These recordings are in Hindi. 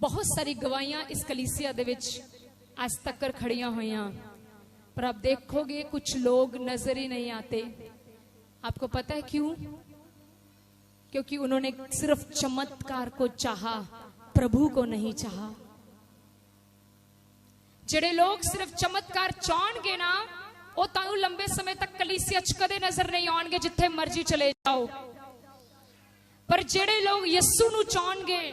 बहुत सारी गवाहियां इस कलीसिया दे विच आज तक खड़ियां हुईयां, पर आप देखोगे कुछ लोग नजर ही नहीं आते। आपको पता है क्यों? क्योंकि उन्होंने सिर्फ चमत्कार को चाहा, प्रभु को नहीं चाहा। जेड़े लोग सिर्फ चमत्कार चाहणगे ना, वो तुहानू लंबे समय तक कलीसिया च कदे नजर नहीं आउणगे, जिथे मर्जी चले जाओ। पर जेड़े लोग यीशु नू चाहणगे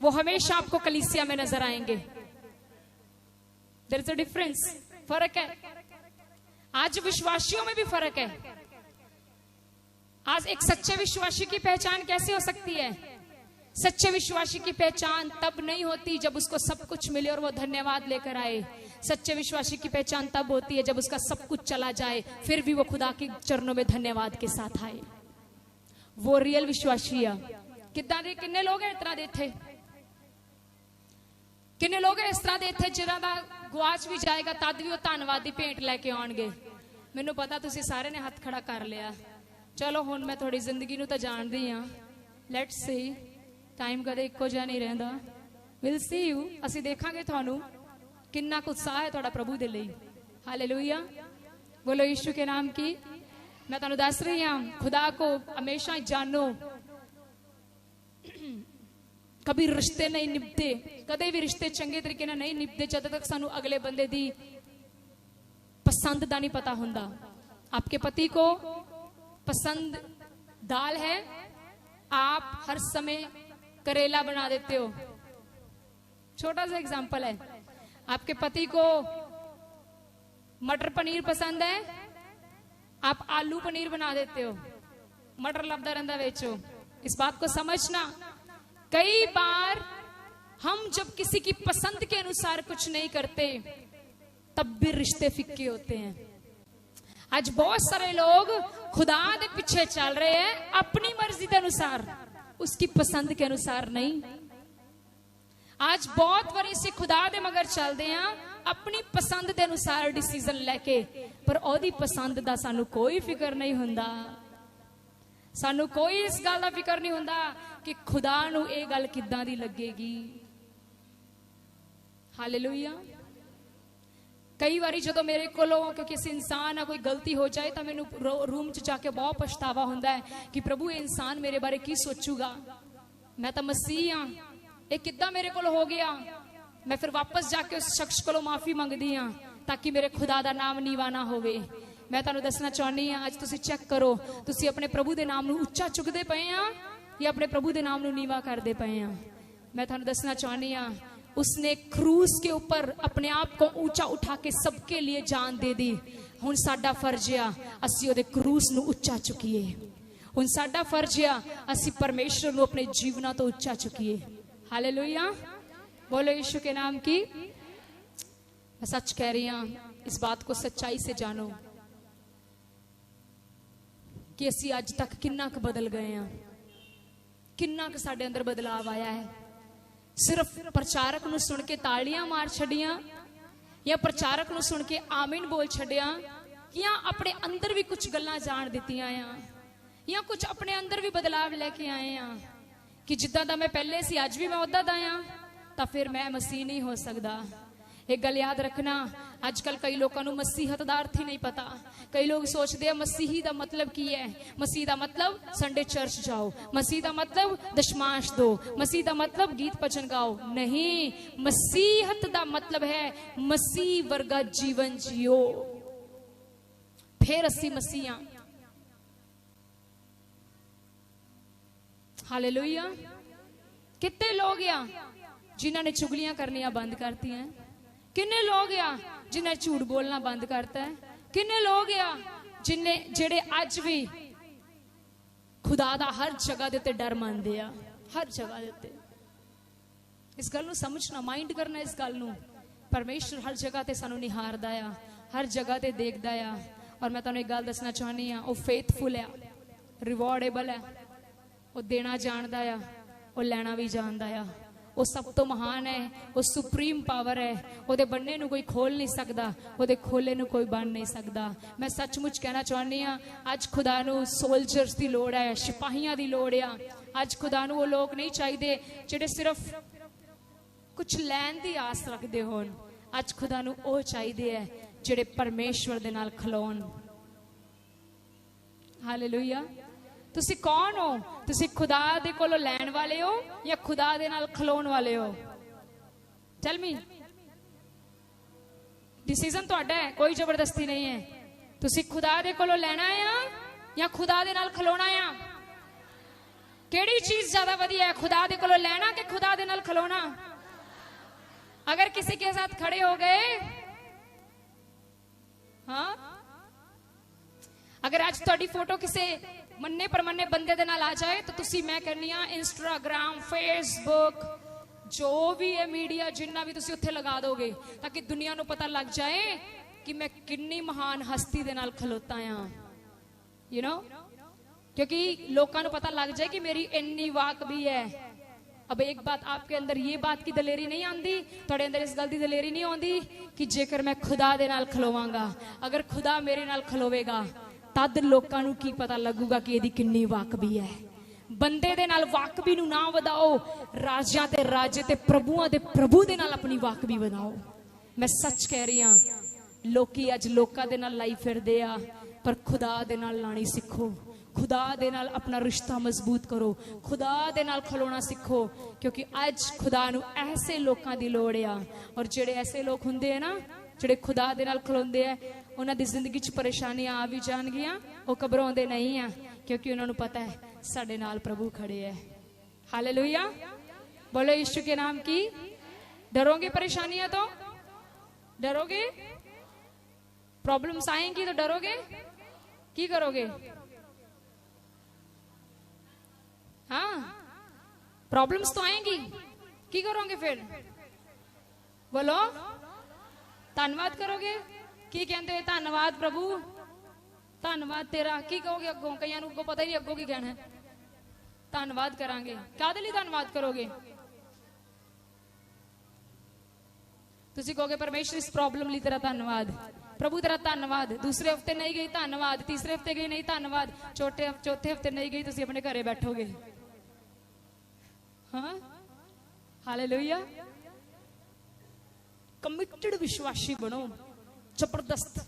वो हमेशा आपको कलीसिया में नजर आएंगे। देयर इज अ डिफरेंस, फर्क है। आज विश्वासियों में भी फर्क है। आज एक सच्चे विश्वासी की पहचान कैसे हो सकती है? सच्चे विश्वासी की पहचान तब नहीं होती जब उसको सब कुछ मिले और वो धन्यवाद लेकर आए। सच्चे विश्वासी की पहचान तब होती है जब उसका सब कुछ चला जाए, फिर भी वो खुदा के चरणों में धन्यवाद के साथ आए। वो रियल विश्वासी है। कितना दे किन्ने लोग हैं इस तरह दे थे? किन्ने लोग हैं इस तरह दे थे जिन्हां दा गुआच भी जाएगा तद भी वो धन्नवाद दी भेंट लैके आउणगे। मैनूं पता तुसीं सारे ने हाथ खड़ा कर लिया। चलो हुण मैं थोड़ी जिंदगी नूं तां जाणदी हां। लेट्स सी, टाइम कदे इक्को जिहा नहीं रहिंदा। विल सी यू, असीं देखांगे तुहानूं किन्ना कुछ उत्साह है तुहाडा प्रभु दे लई। हालेलुया, बोलो यीशु के नाम की। मैं तुहानूं दस रही हां, खुदा को हमेशा जानो। कभी रिश्ते नहीं निभते, कदे भी रिश्ते चंगे तरीके नाल नहीं निभते जद तक सानू अगले बंदे दी पसंद दा नहीं पता हुंदा। आपके पति को पसंद दाल है, आप हर समय करेला बना देते हो। छोटा सा एग्जांपल है। आपके पति को मटर पनीर पसंद है, आप आलू पनीर बना देते हो। मटर लभदा रहिंदा वेचो। इस बात को समझना, कई बार हम जब किसी की पसंद के अनुसार कुछ नहीं करते तब भी रिश्ते फिक्के होते हैं। आज बहुत सारे लोग खुदा दे पीछे चल रहे हैं अपनी मर्जी के अनुसार, उसकी पसंद के अनुसार नहीं। आज बहुत बारी से खुदा दे मगर चलते हैं अपनी पसंद के अनुसार डिसीजन लेके, पर ओदी पसंद दा सानू कोई फिक्र नहीं हुंदा। सानू कोई इस गल का फिक्र नहीं हुंदा कि खुदा नू ये गल किदां दी लगेगी। हालेलुया। कई बारी जो मेरे कोलों क्योंकि इस इंसान है कोई गलती हो जाए तो मैनू रूम च जाके बहुत पछतावा होंदा है कि प्रभु ये इंसान मेरे बारे की सोचूगा। मैं तो मसीह हाँ, ये किद्दां मेरे कोल हो गया। मैं फिर वापस जाके उस शख्स को माफी मंगदी हाँ ताकि मेरे खुदा दा नाम नीवा ना होवे। मैं तुहानू दसना चाहनी हाँ, अज तुसीं चेक करो, तुसीं अपने प्रभु दे नाम नू उच्चा चुकदे पए आ या अपने प्रभु दे नाम नू नीवा करदे पए आ। मैं तुहानू दसना चाहनी हाँ, उसने क्रूस के ऊपर अपने आप को ऊंचा उठा के सबके लिए जान दे दी। हुण साडा फर्ज आ असीं ओदे क्रूस नू उच्चा चुकीए। हुण साडा फर्ज आ असीं परमेश्वर नू अपने जीवना तो उच्चा चुकीए। हालेलुया, बोलो यीशु के नाम की। मैं सच कह रही हूं, इस बात को सच्चाई से जानो कि असीं अज तक किन्ना क बदल गए हैं, किन्ना क साडे अंदर बदलाव आया है। सिर्फ प्रचारक नू सुन के तालियां मार छड़ियां या प्रचारक नू सुन के आमीन बोल छड़िया, या अपने अंदर भी कुछ गल्लां जान दित्तियां या कुछ अपने अंदर भी बदलाव लेके आए हैं कि जिद्दां दा मैं पहले सी अज भी मैं उद्दां दा आं, तां फिर मैं मसीह नहीं हो सकदा। एक गल याद रखना, अजकल कई लोगों को मसीहत दा अर्थ ही नहीं पता। कई लोग सोचते हैं मसीही दा मतलब की है। मसीह दा मतलब संडे चर्च जाओ, मसीह दा मतलब दशमांश दो, मसीह दा मतलब गीत भजन गाओ। नहीं, मसीहत दा मतलब है मसीह वर्गा जीवन जियो, फिर असी मसीह। हालेलुया। कितने लोग या जिन्होंने चुगलियां करनियां बंद करती हैं? किन्ने लोग या जिन्हें झूठ बोलना बंद करता है? किन्ने लोग या जिन्हें जेड़े अज भी खुदा दा हर जगह दे ते डर मानदे आ, हर जगह दे ते। इस गल नूं समझना, माइंड करना इस गल नूं। परमेश्वर हर जगह ते सानू निहारदा आ, हर जगह ते देखदा आ। और मैं तुहानू एक गल दसना चाहनी आ, वो फेथफुल है, रिवॉर्डेबल है, वो देना जानदा आ, वो लैना भी जानदा आ। वो सब तो महान है, वो सुप्रीम पावर है। वो बनने नू कोई खोल नहीं सकता, वो खोले नू कोई बन नहीं सकता। मैं सचमुच कहना चाहनी हाँ, अज खुदा नू सोल्जर्स की लोड़ है, सिपाहियां की लोड़ आ। अज खुदा नू वो लोग नहीं चाहिए जेडे सिर्फ कुछ लैन दी आस रखते हो, अज खुदा नू ओ चाहिए है जिहड़े परमेश्वर दे नाल खलोन। हालेलुया। तुसी कौन हो? तुसी खुदा दे कोलों लैन वाले हो या खुदा दे नाल खलोन वाले हो? Tell me. डिसीजन तुहाडा है, कोई जबरदस्ती नहीं है। तुसी खुदा दे कोलों लेना है या खुदा दे नाल खलोना है? केड़ी चीज ज्यादा वधिया है, खुदा दे कोलों लेना कि खुदा दे नाल खलोना? अगर किसी के साथ खड़े हो गए, हाँ, अगर आज तुहाडी फोटो किसी मन्ने परमन्ने बंदे दे नाल आ जाए तो तुसी, मैं कहनी हां, इंस्टाग्राम, फेसबुक, जो भी है मीडिया, जिन्ना भी तुसी उत्थे लगा दोगे ताकि दुनिया नू पता लग जाए कि मैं कितनी महान हस्ती दे नाल खलोता हां। यू नो, क्योंकि लोकां नू पता लग जाए कि मेरी इन्नी वाक भी है। अब एक बात, आपके अंदर ये बात की दलेरी नहीं आंदी, थोड़े अंदर इस गल दी दलेरी नहीं आंदी कि जेकर मैं खुदा दे नाल खलोवांगा, अगर खुदा मेरे नाल खलोवेगा तद लोकां नू की पता लगूगा कि इहदी किन्नी वाक भी है। बंदे दे नाल वाकबी नू ना वधाओ, राजियां ते राजे ते प्रभुआं दे प्रभु दे नाल अपनी वाकबी वधाओ। मैं सच कह रही हां, लोकी अज लोकां दे नाल लाई फिरदे आ, पर खुदा दे नाल लाणी सीखो। खुदा दे नाल अपना रिश्ता मजबूत करो, खुदा दे नाल खलोना सीखो, क्योंकि अज खुदा नू ऐसे लोकां दी लोड़ आ। और जेड़े ऐसे लोग हुंदे हैं ना, जेड़े खुदा दे नाल खलोंदे हैं, उन्हां दी जिंदगी च परेशानियां आ भी जाणगियां, वो घबराउंदे नहीं आ, क्योंकि उन्हां नू पता है साडे नाल प्रभु खड़े है। हालेलुया। बोलो यीशु के नाम की। डरोगे परेशानियां तो? डरोगे? प्रॉब्लम्स आएंगी तो डरोगे? की करोगे? हाँ, प्रॉब्लम्स तो आएंगी, की करोगे फिर? बोलो, धन्यवाद करोगे? की कहते हो? धन्यवाद प्रभु, धन्यवाद तेरा। की कहोगे अगों? कई को पता ही नहीं अगों की कहना है। धन्यवाद करांगे, क्या दे लिए धन्यवाद करोगे? तुसी कहोगे परमेश्वर इस प्रॉब्लम लिए तेरा धन्यवाद, प्रभु तेरा धन्यवाद। दूसरे हफ्ते नहीं गई धन्यवाद, तीसरे हफ्ते गई नहीं धन्यवाद, चौथे हफ्ते नहीं गई, तुसी अपने घरे बैठोगे। हाँ, हालेलुया। कमिटेड विश्वासी बनो, जबरदस्त।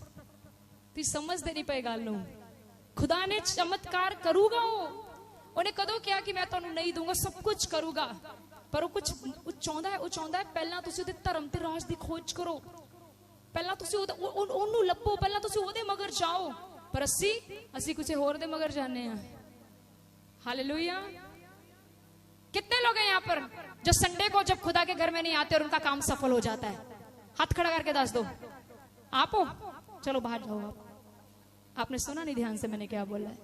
तुम समझते नहीं पे गल नूं। खुदा ने चमत्कार करूगा, उन्हें कदों क्या कि मैं तुहानू नहीं दूंगा, सब कुछ करूगा, पर वो कुछ चाहता है। वो चाहता है पहला तुसी उहदे धर्म ते राज दी खोज करो, पहला तुसी ओनू लभो, पहला तुसी ओहदे मगर जाओ। पर असी कुछ होर दे मगर जाने हैं। हालेलुया। कितने लोग हैं यहाँ पर जो संडे को जब खुदा के घर में नहीं आते और उनका काम सफल हो जाता है? हाथ खड़ा करके दस दो। आप हो? चलो बाहर जाओ। आपने सुना नहीं ध्यान से मैंने क्या बोला है?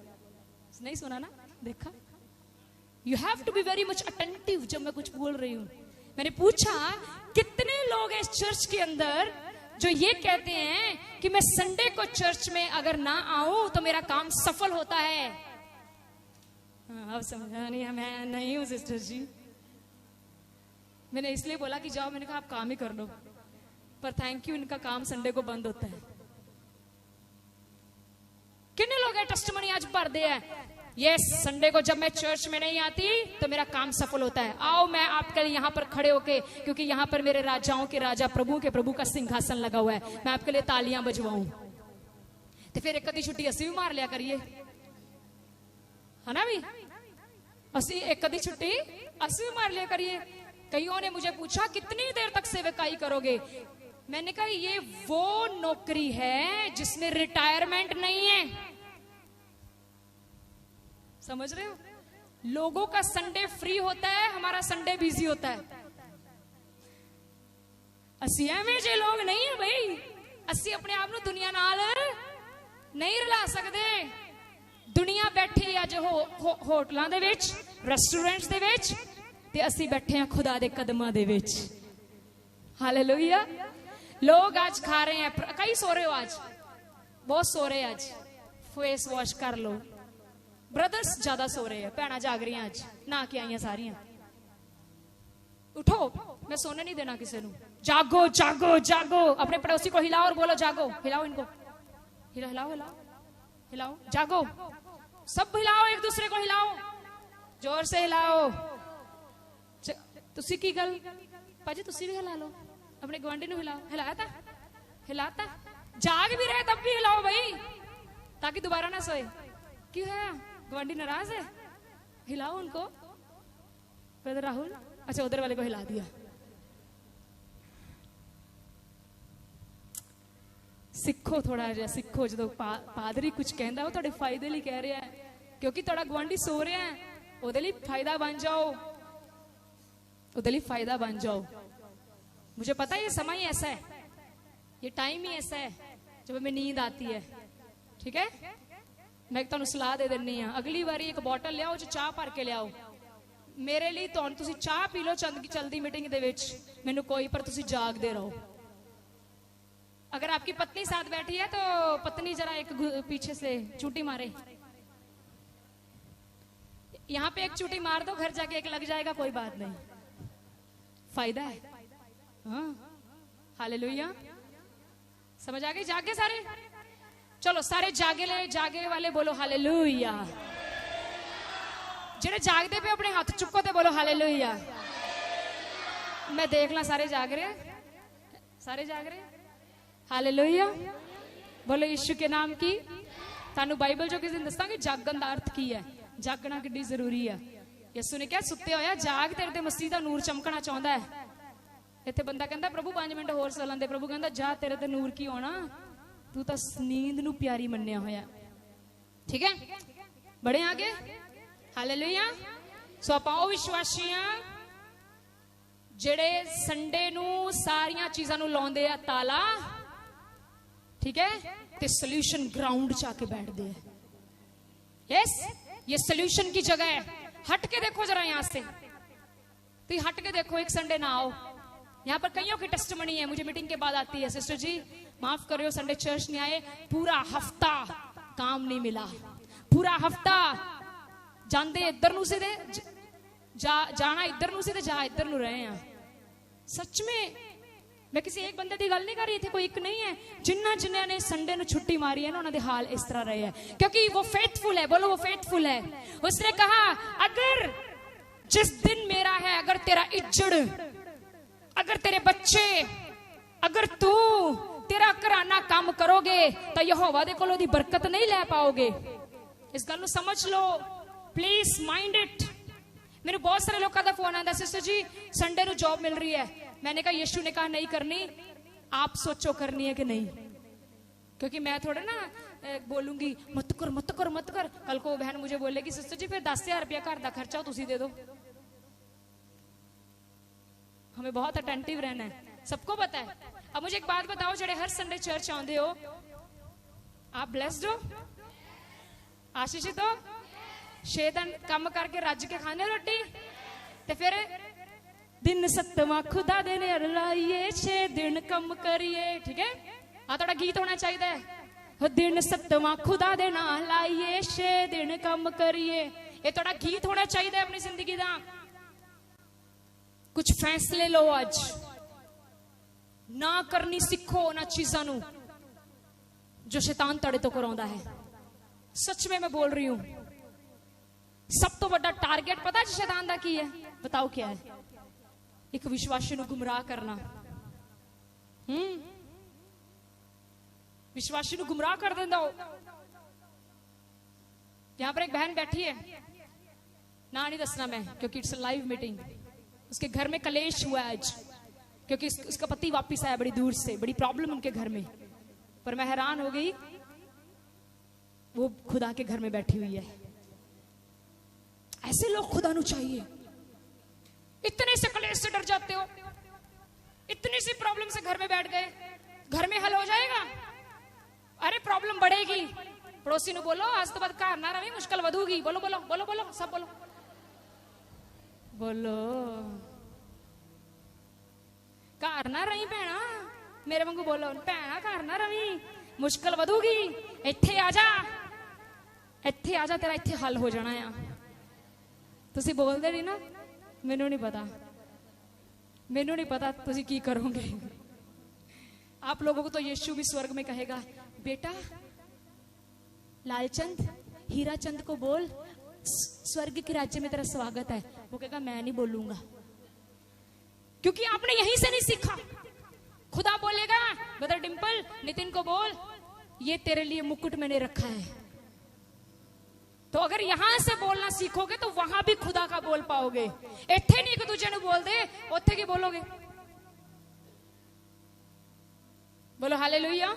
नहीं सुना ना? देखा? You have to be very much attentive जब मैं कुछ बोल रही हूं। मैंने पूछा कितने लोग हैं इस चर्च के अंदर जो ये कहते हैं कि मैं संडे को चर्च में अगर ना आऊं तो मेरा काम सफल होता है? अब समझा नहीं, मैं नहीं हूं सिस्टर जी। मैंने इसलिए बोला कि जाओ, मैंने कहा आप काम ही कर लो, पर थैंक यू, इनका काम संडे को बंद होता है। कितने लोग हैं टेस्टिमनी आज भर दे है, यस संडे को जब मैं चर्च में नहीं आती तो मेरा काम सफल होता है। आओ मैं आपके लिए यहाँ पर खड़े होके, क्योंकि यहाँ पर मेरे राजाओं के राजा, प्रभु के प्रभु का सिंहासन लगा हुआ है, मैं आपके लिए तालियां बजवाऊं। तो फिर एक अद्धी छुट्टी असी भी मार लिया करिए, है ना भी? असी एक अद्धी छुट्टी असी भी मार लिया करिए। कईयों ने मुझे पूछा कितनी देर तक सेवकाई करोगे? मैंने कहा ये वो नौकरी है जिसमें रिटायरमेंट नहीं है। समझ रहे हो? लोगों का संडे फ्री होता है, हमारा संडे बिजी होता है। असी एवें जे लोग नहीं है भाई, असी अपने आप ਨੂੰ दुनिया नाल नहीं रला सकते। दुनिया बैठी अज होटलों दे विच, रेस्टोरेंट्स दे विच, ते असी बैठे हैं खुदा दे कदमां दे विच। हालेलुया। लोग आज खा रहे हैं, कई सो रहे हो आज, बहुत सो रहे हैं आज, फेस वॉश कर लो। ब्रदर्स ज्यादा सो रहे हैं, भैणा जाग रही आज, ना के आई सारियां। उठो, मैं सोने नहीं देना किसी को। जागो जागो जागो, अपने पड़ोसी को हिलाओ और बोलो जागो। हिलाओ इनको, हिलाओ हिलाओ हिलाओ, जागो, सब हिलाओ, एक दूसरे को हिलाओ, जोर से हिलाओ। तुसी की गल भाजी तुसी भी हिला लो, अपने गवांढी नूं हिलाओ। हिलाया, हिलाता, जाग भी रहे तब भी हिलाओ भाई, ताकि दोबारा ना सोए। क्यों है, गवांढी नाराज है, हिलाओ उनको। ब्रदर राहुल, अच्छा उधर वाले को हिला दिया। सिखो थोड़ा जिहा, सिखो। जो पादरी कुछ कहता वो तुहाडे फायदे लिए कह रहा है, क्योंकि तुहाडा गवांढी सो रहा है, उहदे लिए फायदा बन जाओ, उहदे लिए फायदा बन जाओ। मुझे पता है ये समय ही ऐसा है, ये टाइम ही ऐसा है जब हमें नींद आती है। ठीक है, मैं तुहानू सलाह दे देनी हाँ, अगली बारी एक बोतल लियाओ, जो चाह भर के लियाओ मेरे लिए। तुसी चाह पी लो चलदी मीटिंग दे विच, मैनू कोई, पर तुसी जागदे रहो। अगर आपकी पत्नी साथ बैठी है तो पत्नी जरा एक पीछे से चूटी मारे, यहां पे एक चूटी मार दो, घर जाके एक लग जाएगा, कोई बात नहीं, फायदा है। हाँ, हालेलुया, समझ आ गई? जागे सारे, चलो सारे जागे वाले बोलो हालेलुया। जेड़े जागदे पे अपने हाथ चुको ते बोलो हालेलुया। मैं देख ला सारे जाग रहे, सारे जाग रहे, हालेलुया। बोलो यीशु के नाम की। तानू बाइबल जो किसी दिन दसांगे जागन दा अर्थ की है, जागना किड्डी जरूरी है। यीशु ने कहा सुत्ते होया जाग, तेरे ते मसीह दा नूर चमकना चाहता है। इत्थे बंदा कहंदा प्रभु 5 मिनट होर सो लैंदे, प्रभु कहंदा जा, तेरे ते नूर की होना, तू तां नींद नू प्यारी मन्निया होया। ठीक है, बड़े आगे, हालेलुया। सो आपां विश्वासियां जेड़े संडे नू सारियां चीजां नू लाउंदे आ ताला, ठीक है, ते सोल्यूशन ग्राउंड च आके बैठते हैं। यस, ये सोल्यूशन की जगह है। हट के देखो जरा यहां से, तो हट के देखो, एक संडे ना आओ। यहाँ पर कईयों की टेस्टमनी है, मुझे मीटिंग के बाद आती है, सिस्टर जी माफ करियो संडे चर्च नहीं आए, पूरा हफ्ता काम नहीं मिला, पूरा हफ्ता जाते इधर नू से जाना इधर नू से ते जा इधर नू रहे हैं। सच में मैं किसी एक बंदे की गल नहीं कर रही थी, कोई एक नहीं है, जिन्होंने ने संडे नू छुट्टी मारी है ना, उन्होंने हाल इस तरह रहे हैं, क्योंकि वो फेथफुल है। बोलो वो फेथफुल है। उसने कहा अगर जिस दिन मेरा है, अगर तेरा इज्जड़, अगर तेरे बच्चे, अगर तू तेरा घराना काम करोगे तो यहोवा दे कोलों दी बरकत नहीं ले पाओगे। इस गल नू समझ लो, प्लीज माइंड इट। मेरे बहुत सारे लोगों का फोन आता, सिस्टर जी संडे नू जॉब मिल रही है। मैंने कहा यीशु ने कहा नहीं करनी, आप सोचो करनी है कि नहीं, क्योंकि मैं थोड़ा ना बोलूंगी मत कर मत कर मत कर। कल को बहन मुझे बोलेगी सिस्टर जी फिर 10,000 रुपया घर का खर्चा तुसी दे दो। हमें बहुत अटेंटिव रहना है, सबको पता है। अब मुझे एक बात बताओ, जेड़े हर संडे चर्च आंदे हो, आप ब्लेस्ड हो, आशीषित हो, 6 दिन काम करके रज के खाने रोटी, ते फिर दिन 7वां खुदा दे नेड़ लाइए, 6 दिन कम करिए। ठीक है, आ थोड़ा गीत होना चाहिए, दिन 7वां खुदा दे नाल लाइए, 6 दिन कम करिए। ये थोड़ा गीत होना चाहिए अपनी जिंदगी का। कुछ फैसले लो आज, ना करनी सीखो ना चीजां नू जो शैतान तड़े तो करांदा है। सच में मैं बोल रही हूं, सब तो बड़ा टारगेट पता है शैतान दा की है? बताओ क्या है? एक विश्वासी नू गुमराह करना। विश्वासी नू गुमराह कर देंदा हो। यहां पर एक बहन बैठी है, ना नहीं दसना मैं क्योंकि इट्स लाइव मीटिंग। उसके घर में कलेश हुआ आज, क्योंकि उसका पति वापस आया बड़ी दूर से, बड़ी प्रॉब्लम उनके घर में। पर मैं हैरान हो गई, वो खुदा के घर में बैठी हुई है। ऐसे लोग खुदा नू चाहिए। इतने से कलेश से डर जाते हो, इतनी सी प्रॉब्लम से घर में बैठ गए, घर में हल हो जाएगा? अरे प्रॉब्लम बढ़ेगी। पड़ोसी नू बोलो आज तो बाद घर ना रही, मुश्किल वधूगी। बोलो बोलो बोलो बोलो, सब बोलो बोलो, घर ना रही भैना, मेरे वांगू बोलो भैना, घर ना रही, मुश्किल वधूगी। इत्थे आजा, इत्थे आजा, तेरा इत्थे हल हो जाना है। तुसी बोलदे नहीं ना, मैनू नहीं पता, मैनू नहीं पता तुसी की करोगे। आप लोगों को तो यीशु भी स्वर्ग में कहेगा, बेटा लालचंद हीराचंद को बोल स्वर्ग के राज्य में तेरा स्वागत है। वो कहेगा मैं नहीं बोलूंगा। क्योंकि आपने यहीं से नहीं सीखा। खुदा बोलेगा ब्रदर डिंपल, नितिन को बोल, ये तेरे लिए मुकुट मैंने रखा है। तो अगर यहां से बोलना सीखोगे तो वहां भी खुदा का बोल पाओगे। इत्थे नहीं कि दूजे ने बोल दे, उत्थे की बोलोगे। बोलो हालेलुया,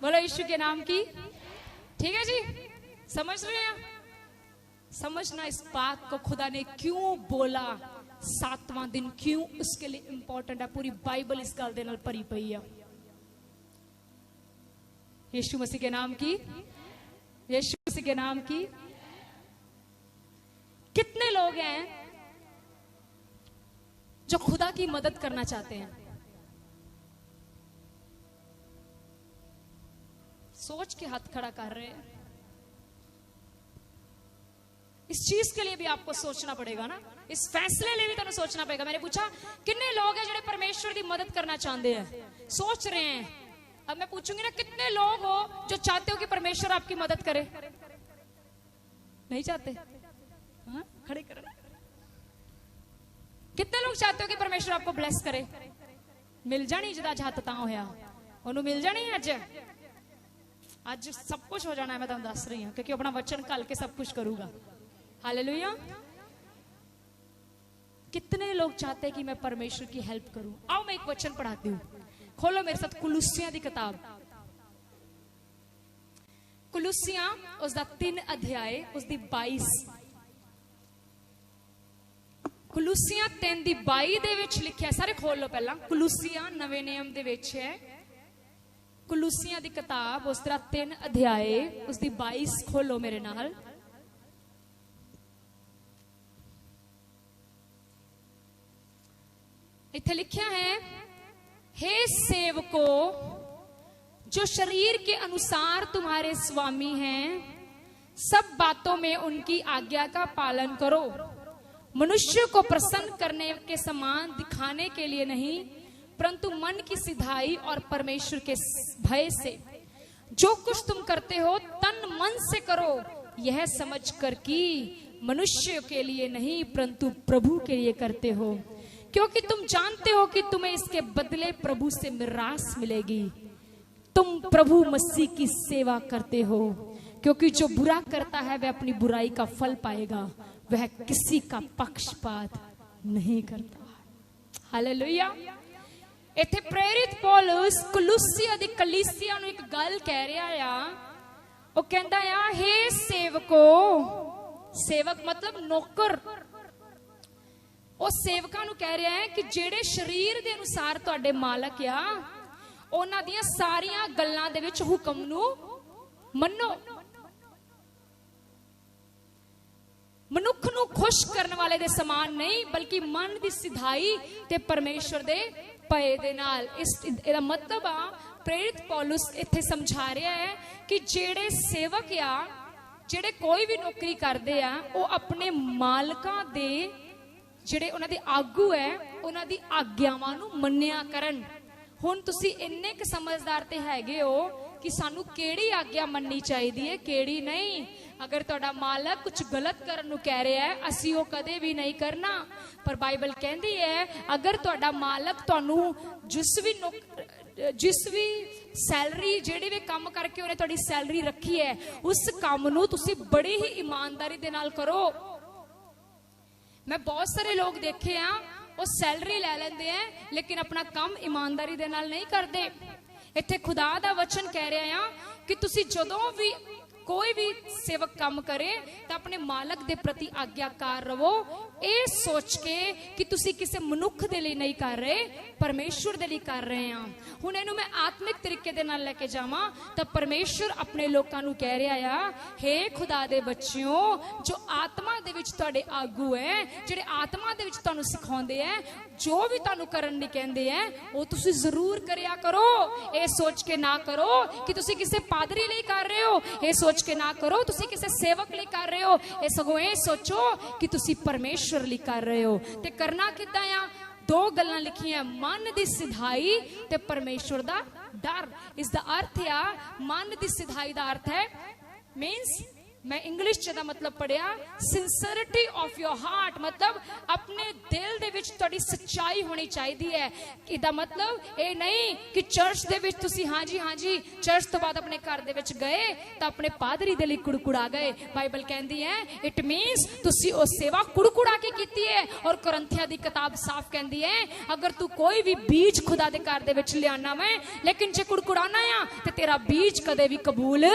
बोलो यीशु के नाम की। ठीक है जी, समझ रहे हैं? समझना इस बात को खुदा ने क्यों बोला, 7वां दिन क्यों उसके लिए इंपॉर्टेंट है। पूरी बाइबल इस गल दे नाल भरी पई है। यीशु मसीह के नाम की, यीशु मसीह के नाम की। कितने लोग हैं जो खुदा की मदद करना चाहते हैं? सोच के हाथ खड़ा कर रहे हैं। इस चीज के लिए भी आपको सोचना पड़ेगा ना, इस फैसले लिए भी तो सोचना पड़ेगा। मैंने पूछा कितने लोग हैं जो परमेश्वर की मदद करना चाहते हैं, सोच रहे हैं। अब मैं पूछूंगी ना, कितने लोग हो जो चाहते हो कि परमेश्वर आपकी मदद करे? नहीं चाहते? हाँ, खड़े करो। कितने लोग चाहते हो कि परमेश्वर आपको ब्लेस करे? मिल जानी जदा हथ तां होया, ओनू मिल जानी है। अज सब कुछ हो जाना है, मैं तुहानू दस रही हूं, क्योंकि अपना वचन घल के सब कुछ करूंगा। हालेलुया। कितने लोग चाहते हैं कि मैं परमेश्वर की हेल्प करूं? आओ मैं एक वचन पढ़ाती हूं, खोलो मेरे साथ कुलुस्सियां दी किताब। कुलुस्सियां उसदा 3 अध्याय उसदी 22। कुलुस्सियां 3 दी 22 दे विच लिखिया, सारे खोल लो पहला। कुलुस्सियां नवे नियम दे विच है। कुलुस्सियां दी किताब उसदा 3 अध्याय उसदी 22 खोलो मेरे नाल। इत्थे लिखिया है, हे सेवको जो शरीर के अनुसार तुम्हारे स्वामी हैं, सब बातों में उनकी आज्ञा का पालन करो, मनुष्य को प्रसन्न करने के समान दिखाने के लिए नहीं, परंतु मन की सिधाई और परमेश्वर के भय से। जो कुछ तुम करते हो तन मन से करो, यह समझकर कि मनुष्य के लिए नहीं परंतु प्रभु के लिए करते हो, क्योंकि तुम जानते हो कि तुम्हें इसके बदले प्रभु से मिरास मिलेगी। तुम प्रभु मसीह की सेवा करते हो, क्योंकि जो बुरा करता है वह अपनी बुराई का फल पाएगा, वह किसी का पक्षपात नहीं करता। हालेलुया। इत्थे प्रेरित पौलुस कुलुस्सिया दी कलीसिया नूं एक गल कह रहा आ। वो कहंदा आ, हे सेवको, सेवक मतलब नौकर। वो सेवकां नूं कह रहा है कि जेड़े शरीर दे अनुसार तुहाडे मालक आ, उन्हां दीयां सारियां गल्लां दे विच हुक्म नूं मन्नो। मनुख नूं खुश करने वाले दे समान नहीं, बल्कि मन दी सिधाई ते परमेश्वर दे भय दे नाल। इसदा मतलब आ, प्रेरित पौलुस इत्थे समझा रहा है कि जेड़े सेवक आ, जेड़े कोई भी नौकरी करदे आ, वो अपने मालकां दे ਜਿਹੜੇ ਉਹਨਾਂ ਦੇ ਆਗੂ ਹੈ ਉਹਨਾਂ ਦੀ ਆਗਿਆਵਾਂ ਨੂੰ ਮੰਨਿਆ ਕਰਨ। ਹੁਣ ਤੁਸੀਂ ਇੰਨੇ ਕ ਸਮਝਦਾਰ ਤੇ ਹੈਗੇ ਹੋ ਕਿ ਸਾਨੂੰ ਕਿਹੜੀ ਆਗਿਆ ਮੰਨਣੀ ਚਾਹੀਦੀ ਹੈ, ਕਿਹੜੀ ਨਹੀਂ। ਅਗਰ ਤੁਹਾਡਾ ਮਾਲਕ ਕੁਝ ਗਲਤ ਕਰਨ ਨੂੰ ਕਹਿ ਰਿਹਾ ਹੈ, ਅਸੀਂ ਉਹ ਕਦੇ ਵੀ ਨਹੀਂ ਕਰਨਾ। ਪਰ ਬਾਈਬਲ ਕਹਿੰਦੀ ਹੈ, ਅਗਰ ਤੁਹਾਡਾ ਮਾਲਕ ਤੁਹਾਨੂੰ ਜਿਸ ਵੀ ਸੈਲਰੀ, ਜਿਹੜੇ ਵੀ ਕੰਮ ਕਰਕੇ ਉਹਨੇ ਤੁਹਾਡੀ ਸੈਲਰੀ ਰੱਖੀ ਹੈ, ਉਸ ਕੰਮ ਨੂੰ ਤੁਸੀਂ ਬੜੀ ਹੀ ਇਮਾਨਦਾਰੀ ਦੇ ਨਾਲ ਕਰੋ। मैं बहुत सारे लोग देखे हैं, वो सैलरी ले लेंदे हैं लेकिन अपना काम ईमानदारी दे नाल नहीं करते। इत्थे खुदा दा वचन कह रहा है कि तुसी जदों भी कोई भी सेवक काम करे तो अपने मालक दे प्रति आज्ञाकार रहो, ये सोच के कि तुसी किसी मनुख दे लिए नहीं कर रहे, परमेश्वर दे लिए कर रहे हैं। हुण इहनूं मैं आत्मिक तरीके दे नाल लेके जावां तो परमेश्वर अपने लोकां नूं कह रहा है, हे खुदा दे बच्चियों, जो आत्मा दे विच तुहाडे आगू है, जिहड़े आत्मा दे विच तुहानूं सिखाउंदे हैं, जो भी तुहानूं करन नहीं कहंदे हैं, वो तुसी जरूर करिया करो। ये सोच के ना करो कि तुसी किसी पादरी लिए कर रहे हो, ये सोच के ना करो तुसी किसी सेवक लिए कर रहे हो, ये सगों ये सोचो कि तुसी परमेश्वर लिए कर रहे हो। ते करना किद्दां आ? 2 गल्लां लिखियां, मन दी सिधाई ते परमेश्वर दा डर। इसदा अर्थ आ, मन दी सिधाई दा अर्थ है मीन्स मैं इंग्लिश च दा मतलब पढ़िया सिंसरिटी ऑफ योर हार्ट, मतलब अपने दिल दे विच तुहाडी सच्चाई होनी चाहिदी है। इदा मतलब ये नहीं कि चर्च दे विच तुसी हाँ जी चर्च तो बाद अपने घर दे विच गए तो अपने पादरी दे लई कुड़कुड़ा गए। बाइबल कहती है इट मीन्स तुसी ओ सेवा कुड़कुड़ा के कीती है। और कुरंथिया दी किताब साफ कहती है अगर तू कोई भी बीज खुदा दे घर दे विच लियाना मैं, लेकिन जे कुड़कुड़ाना आ ते तेरा बीज कदे भी कबूल।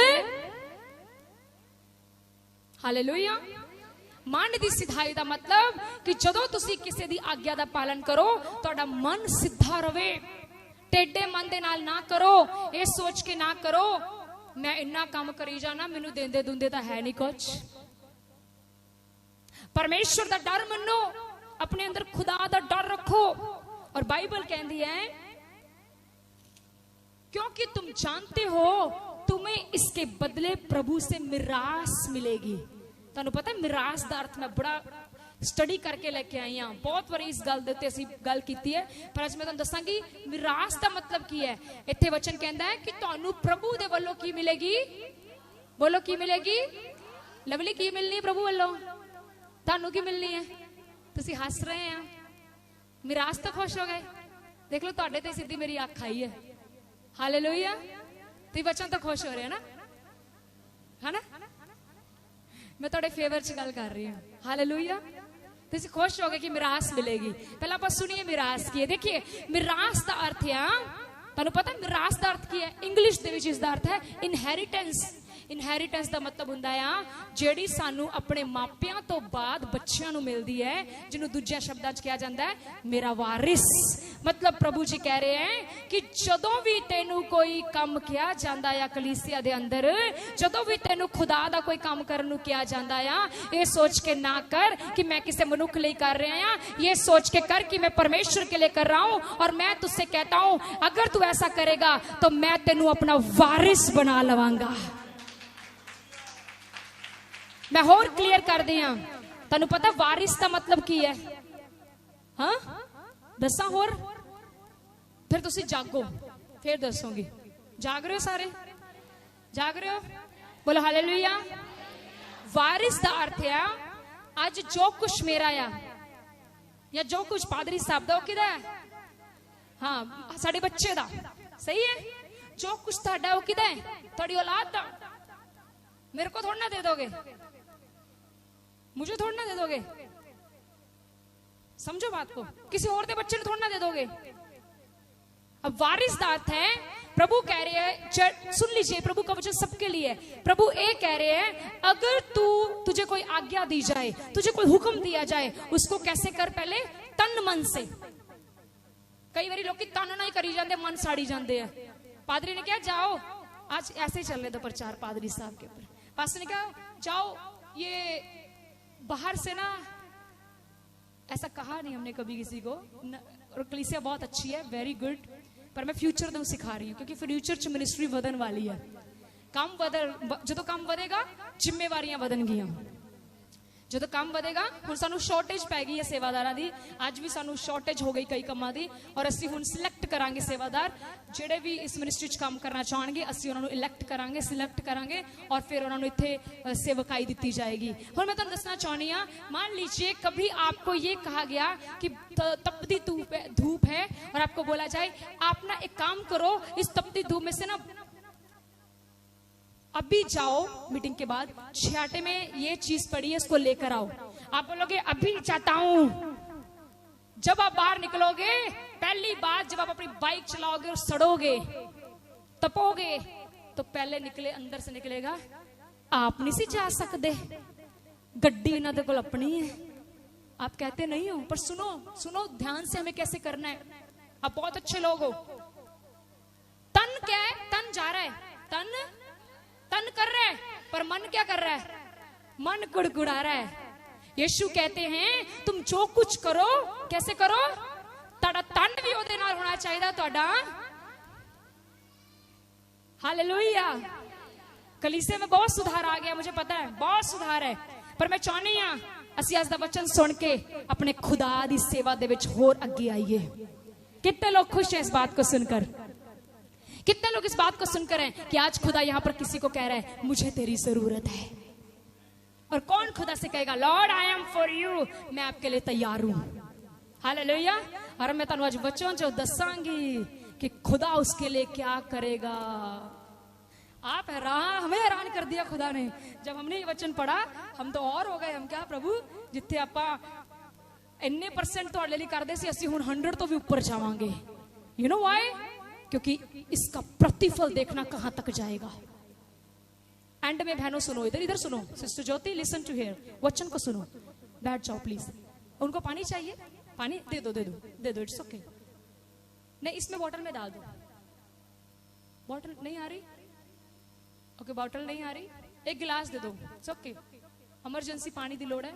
हालेलुया। मन दी सिधाई दा मतलब कि जदों तुसी किसी दी आज्ञा दा पालन करो तुहाडा मन सिद्धा रवे। टेढ़े मन दे नाल ना करो, ये सोच के ना करो मैं इन्ना काम करी जाना मैनू देंदे दुंदे तां है नहीं कुछ। परमेश्वर दा डर मनो, अपने अंदर खुदा दा डर रखो। और बाइबल कहती है क्योंकि तुम जानते हो तुम्हें इसके बदले प्रभु से मिरास मिलेगी। तुहानू पता है मिरास दा अर्थ मैं बड़ा स्टडी करके लेके आई हाँ, बहुत बारी इस गल दे उत्ते असीं गल कीती है, पर अज मैं तुहानू दसांगी मिरास दा मतलब की है। इत्थे वचन कहंदा है कि तुहानू प्रभु दे वल्लों की मिलेगी। बोलो की मिलेगी? लवली की मिलनी प्रभु वल्लों? तुहानू की मिलनी है? तुसीं हस रहे हैं, मिरास तो खुश हो गए। देख लो तुहाडे ते सीधी मेरी अख आई है। हालेलुया। तुसीं वचन तो खुश हो रहे हैं ना, है ना? मैं थोड़े फेवर च गल कर रही हूँ। हालेलुया। तुसीं खुश हो गए कि मिरास मिलेगी। पहला आप सुनिए मिरास की है। देखिए मिरास का अर्थ है, तुहानू पता मिरास का अर्थ की है? इंग्लिश दे विच इसदा अर्थ है इनहेरिटेंस। इनहेरिटेंस का मतलब हुंदा है जेड़ी सानू अपने मापियां तो बाद बच्चियां नू मिलदी है, जिन्हों दूजे शब्दां च कहा जाता है मेरा वारिस। मतलब प्रभु जी कह रहे हैं कि जदों भी तेनू कोई काम किया जाता है कलीसिया दे अंदर, जदों भी तेनू खुदा दा कोई काम करन नू किया जाता है, ये सोच के ना कर कि मैं किसी मनुख लिए कर रहा हूं, ये सोच के कर कि मैं परमेश्वर के लिए कर रहा हूं। और मैं तुझसे कहता हूं अगर तू ऐसा करेगा तो मैं तेनू अपना वारिस बना लवांगा। मैं होर क्लियर कर दिया, तुहानू पता वारिस का मतलब की है? हाँ दसा होर, फिर तुसी जागो फिर दसोगी। जाग रहे हो सारे? जाग रहे हो? बोलो हालेलुया। वारिस का अर्थ है आज जो कुछ मेरा या जो कुछ पादरी साहब दा किदा है? हाँ साडे बच्चे दा, सही है। जो कुछ तुहाडा वो किदा है? तुहाडी औलाद दा। मेरे को थोड़ा ना दे दोगे, मुझे थोड़ा ना दे दोगे। समझो बात को, किसी और दे बच्चे ने थोड़ा ना दे दोगे। अब वारिस का अर्थ है प्रभु कह रहे हैं, सुन लीजिए प्रभु का वचन सबके लिए। प्रभु ये कह रहे हैं अगर तुझे कोई आज्ञा दी जाए, तुझे कोई हुक्म दिया जाए, उसको कैसे कर? पहले तन मन से। कई बार लोग तन ना ही करी जाते, मन साड़ी जाते हैं। पादरी ने कहा जाओ, आज ऐसे ही चल रहे थे प्रचार पादरी साहब के ऊपर। पास्टर ने कहा जाओ, ये बाहर से ना, ऐसा कहा नहीं हमने कभी किसी को। और कलीसिया बहुत अच्छी है, वेरी गुड, पर मैं फ्यूचर तो सिखा रही हूँ क्योंकि फ्यूचर च मिनिस्ट्री वधन वाली है। काम जो काम वधेगा जिम्मेवारियां वधनगियां। जो काम वधेगा, हुण सानू शॉर्टेज पै गई है सेवादारां दी। अज भी सानू शॉर्टेज हो गई कई कामां दी, और असीं हुण सिलेक्ट करांगे सेवादार जिहड़े भी इस मिनिस्ट्री च काम करना चाहणगे। असीं उन्हां नू इलैक्ट करांगे, सिलेक्ट करांगे, और फिर उन्हां नू इत्थे सेवकाई दित्ती जाएगी। हुण मैं तुहानू दसना चाहनी हां, मान लीजिए कभी आपको ये कहा गया कि तपती धूप है और आपको बोला जाए आप ना एक काम करो, इस तपती धूप में से ना अभी जाओ मीटिंग के बाद छियाटे में ये चीज पड़ी है, इसको लेकर आओ। आप बोलोगे अभी चाहता हूं। जब आप बाहर निकलोगे, पहली बात जब आप अपनी बाइक चलाओगे और सड़ोगे, तपोगे, तो पहले निकले अंदर से निकलेगा आप नहीं सी जा सकते, गड्डी इन्हां दे कोल अपनी है। आप कहते नहीं हो, पर सुनो सुनो ध्यान से हमें कैसे करना है। आप बहुत अच्छे लोग हो। तन क्या है? तन जा रहा है, तन कर रहा है, पर मन क्या कर रहा है? मन गुड़गुड़ा रहा है। यीशु कहते हैं तुम जो कुछ करो, कैसे करो? ताड़ा तन भी ओदे नाल होना चाहिए तुहाडा। हालेलुया। कलीसिया में बहुत सुधार आ गया, मुझे पता है बहुत सुधार है, पर मैं चाहनी हां असीं अज दा वचन सुन के अपने खुदा दी सेवा दे विच होर अगे आइए। कितने लोग खुश हैं इस बात को सुनकर? कितने लोग इस बात को सुनकर हैं कि आज खुदा यहाँ पर किसी को कह रहा है मुझे तेरी जरूरत है, और कौन खुदा से कहेगा Lord I am for you, मैं आपके लिए तैयार हूं। हालेलुया। और मैं तुहानू आज वचन जो दसांगी कि खुदा उसके लिए क्या करेगा। आप हैरान, हमें हैरान कर दिया खुदा ने जब हमने ये वचन पढ़ा। हम तो और हो गए, हम क्या प्रभु जिथे आपां इन्ने परसेंट तुहाडे लिए करदे सी असीं हुण 100 तो भी ऊपर जावांगे। You know why? क्योंकि इसका प्रतिफल देखना कहां तक जाएगा। एंड में बहनों सुनो, इधर इधर सुनो, sister Jyoti listen to here, वचन को सुनो। बैठ जाओ प्लीज। उनको पानी चाहिए? पानी दे दो, दे दो, दे दो, इट्स ओके। नहीं, इसमें बॉटल में डाल दो। बॉटल नहीं आ रही? ओके, बॉटल नहीं आ रही, एक गिलास दे दो, इट्स ओके। इमरजेंसी पानी दी लोड़ है,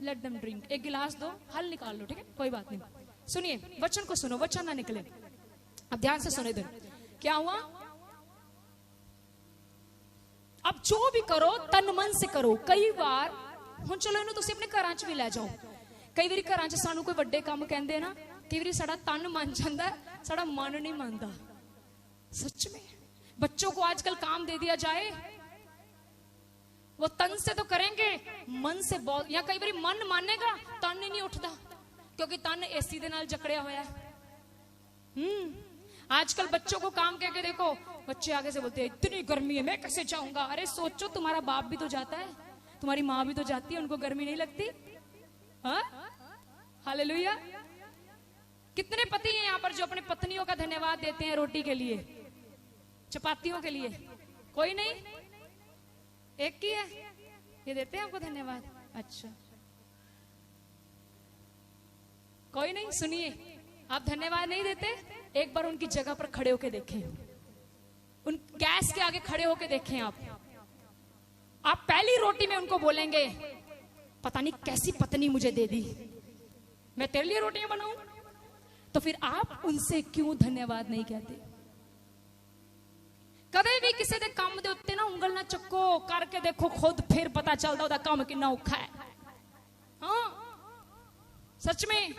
लेट देम ड्रिंक। एक गिलास दो, हल निकाल लो, ठीक है, कोई बात नहीं। सुनिए, वचन को सुनो, वचन ना निकले। अब ध्यान से सुनो इधर। क्या हुआ? अब जो भी करो तन मन से करो। कई बार हुण चलो इन्हू तुसीं अपने घरां च भी लै जाओ। कई बारी घरां च सानू कोई वड्डे काम कहंदे ना, कई बारी साडा तन मन जांदा, साडा मन नहीं मानदा। सच में बच्चों को आजकल काम दे दिया जाए, वो तन से तो करेंगे, मन से बहुत, या कई बार मन मानेगा तन ही नहीं उठता, क्योंकि तन एसी दे नाल जकड़िया होया है। आजकल बच्चों को काम कह के देखो, बच्चे आगे से बोलते हैं इतनी गर्मी है मैं कैसे जाऊंगा। अरे सोचो, तुम्हारा बाप भी तो जाता है, तुम्हारी माँ भी तो जाती है, उनको गर्मी नहीं लगती? हाँ, हालेलुया। कितने पति हैं यहाँ पर जो अपने पत्नियों का धन्यवाद देते हैं रोटी के लिए, चपातियों के लिए? कोई नहीं, एक ही है, ये देते हैं आपको धन्यवाद? अच्छा, कोई नहीं। सुनिए, आप धन्यवाद नहीं देते, एक बार उनकी जगह पर खड़े होके देखें, उन गैस के आगे खड़े होके देखें। आप पहली रोटी में उनको बोलेंगे पता नहीं कैसी पत्नी मुझे दे दी, मैं तेरे लिए रोटियां बनाऊं? तो फिर आप उनसे क्यों धन्यवाद नहीं कहते? कदे भी किसी दे काम दे उत्ते ना उंगल ना चक्को, करके देखो खुद, फिर पता चलता उहदा काम कितना औखा है। हाँ, सच में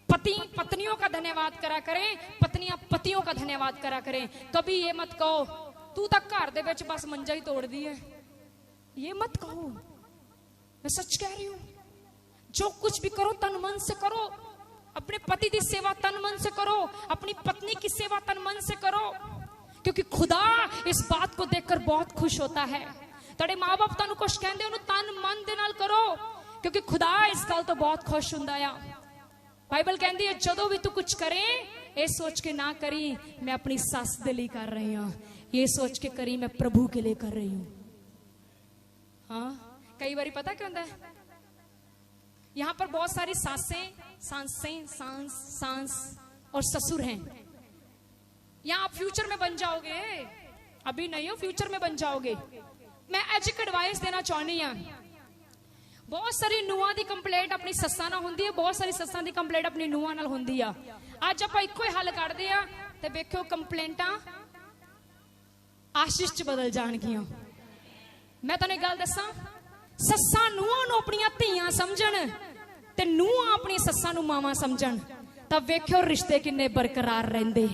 पति पत्नियों का धन्यवाद करा करें, पत्नियां पतियों का धन्यवाद करा करें। कभी ये मत कहो तू तो घर दे विच बस मंजा ही तोड़ दी है, ये मत कहो। मैं सच कह रही हूं, जो कुछ भी करो तन मन से करो। अपने पति की सेवा तन मन से करो, अपनी पत्नी की सेवा तन मन से करो, क्योंकि खुदा इस बात को देखकर बहुत खुश होता है। तेरे माँ बाप तेनू कुछ कहंदे उन्हें तन मन दे नाल करो, क्योंकि खुदा इस गल तो बहुत खुश हुंदा है। बाइबल कहती है जदों भी तू कुछ करे ये सोच के ना करी मैं अपनी सस दे लिए कर रही हूं, ये सोच के करी मैं प्रभु के लिए कर रही हूं। हाँ, कई बार पता क्या होता है, यहाँ पर बहुत सारी सांस और ससुर हैं। यहाँ आप फ्यूचर में बन जाओगे, अभी नहीं हो, फ्यूचर में बन जाओगे। मैं आज एक एडवाइस देना चाहनी हूं। बहुत सारी ਨੂੰਹਾਂ ਦੀ ਕੰਪਲੇਂਟ ਆਪਣੀ ਸੱਸਾਂ ਨਾਲ ਹੁੰਦੀ ਹੈ, ਬਹੁਤ ਸਾਰੀ ਸੱਸਾਂ ਦੀ ਕੰਪਲੇਂਟ ਆਪਣੀ ਨੂੰਹਾਂ ਨਾਲ ਹੁੰਦੀ ਆ। ਅੱਜ ਆਪਾਂ ਇੱਕੋ ਹੀ ਹੱਲ ਕੱਢਦੇ ਆ ਤੇ ਵੇਖਿਓ ਕੰਪਲੇਂਟਾਂ ਆਸ਼ੀਸ਼ ਚ ਬਦਲ ਜਾਣਗੀਆਂ। ਮੈਂ ਤੁਹਾਨੂੰ ਇੱਕ ਗੱਲ ਦੱਸਾਂ, ਸੱਸਾਂ ਨੂੰਹਾਂ ਨੂੰ ਆਪਣੀਆਂ ਧੀਆਂ ਸਮਝਣ ਤੇ ਨੂੰਹਾਂ ਆਪਣੀ ਸੱਸਾਂ ਨੂੰ ਮਾਵਾਂ ਸਮਝਣ ਤਾਂ ਵੇਖਿਓ ਰਿਸ਼ਤੇ ਕਿੰਨੇ ਬਰਕਰਾਰ ਰਹਿੰਦੇ।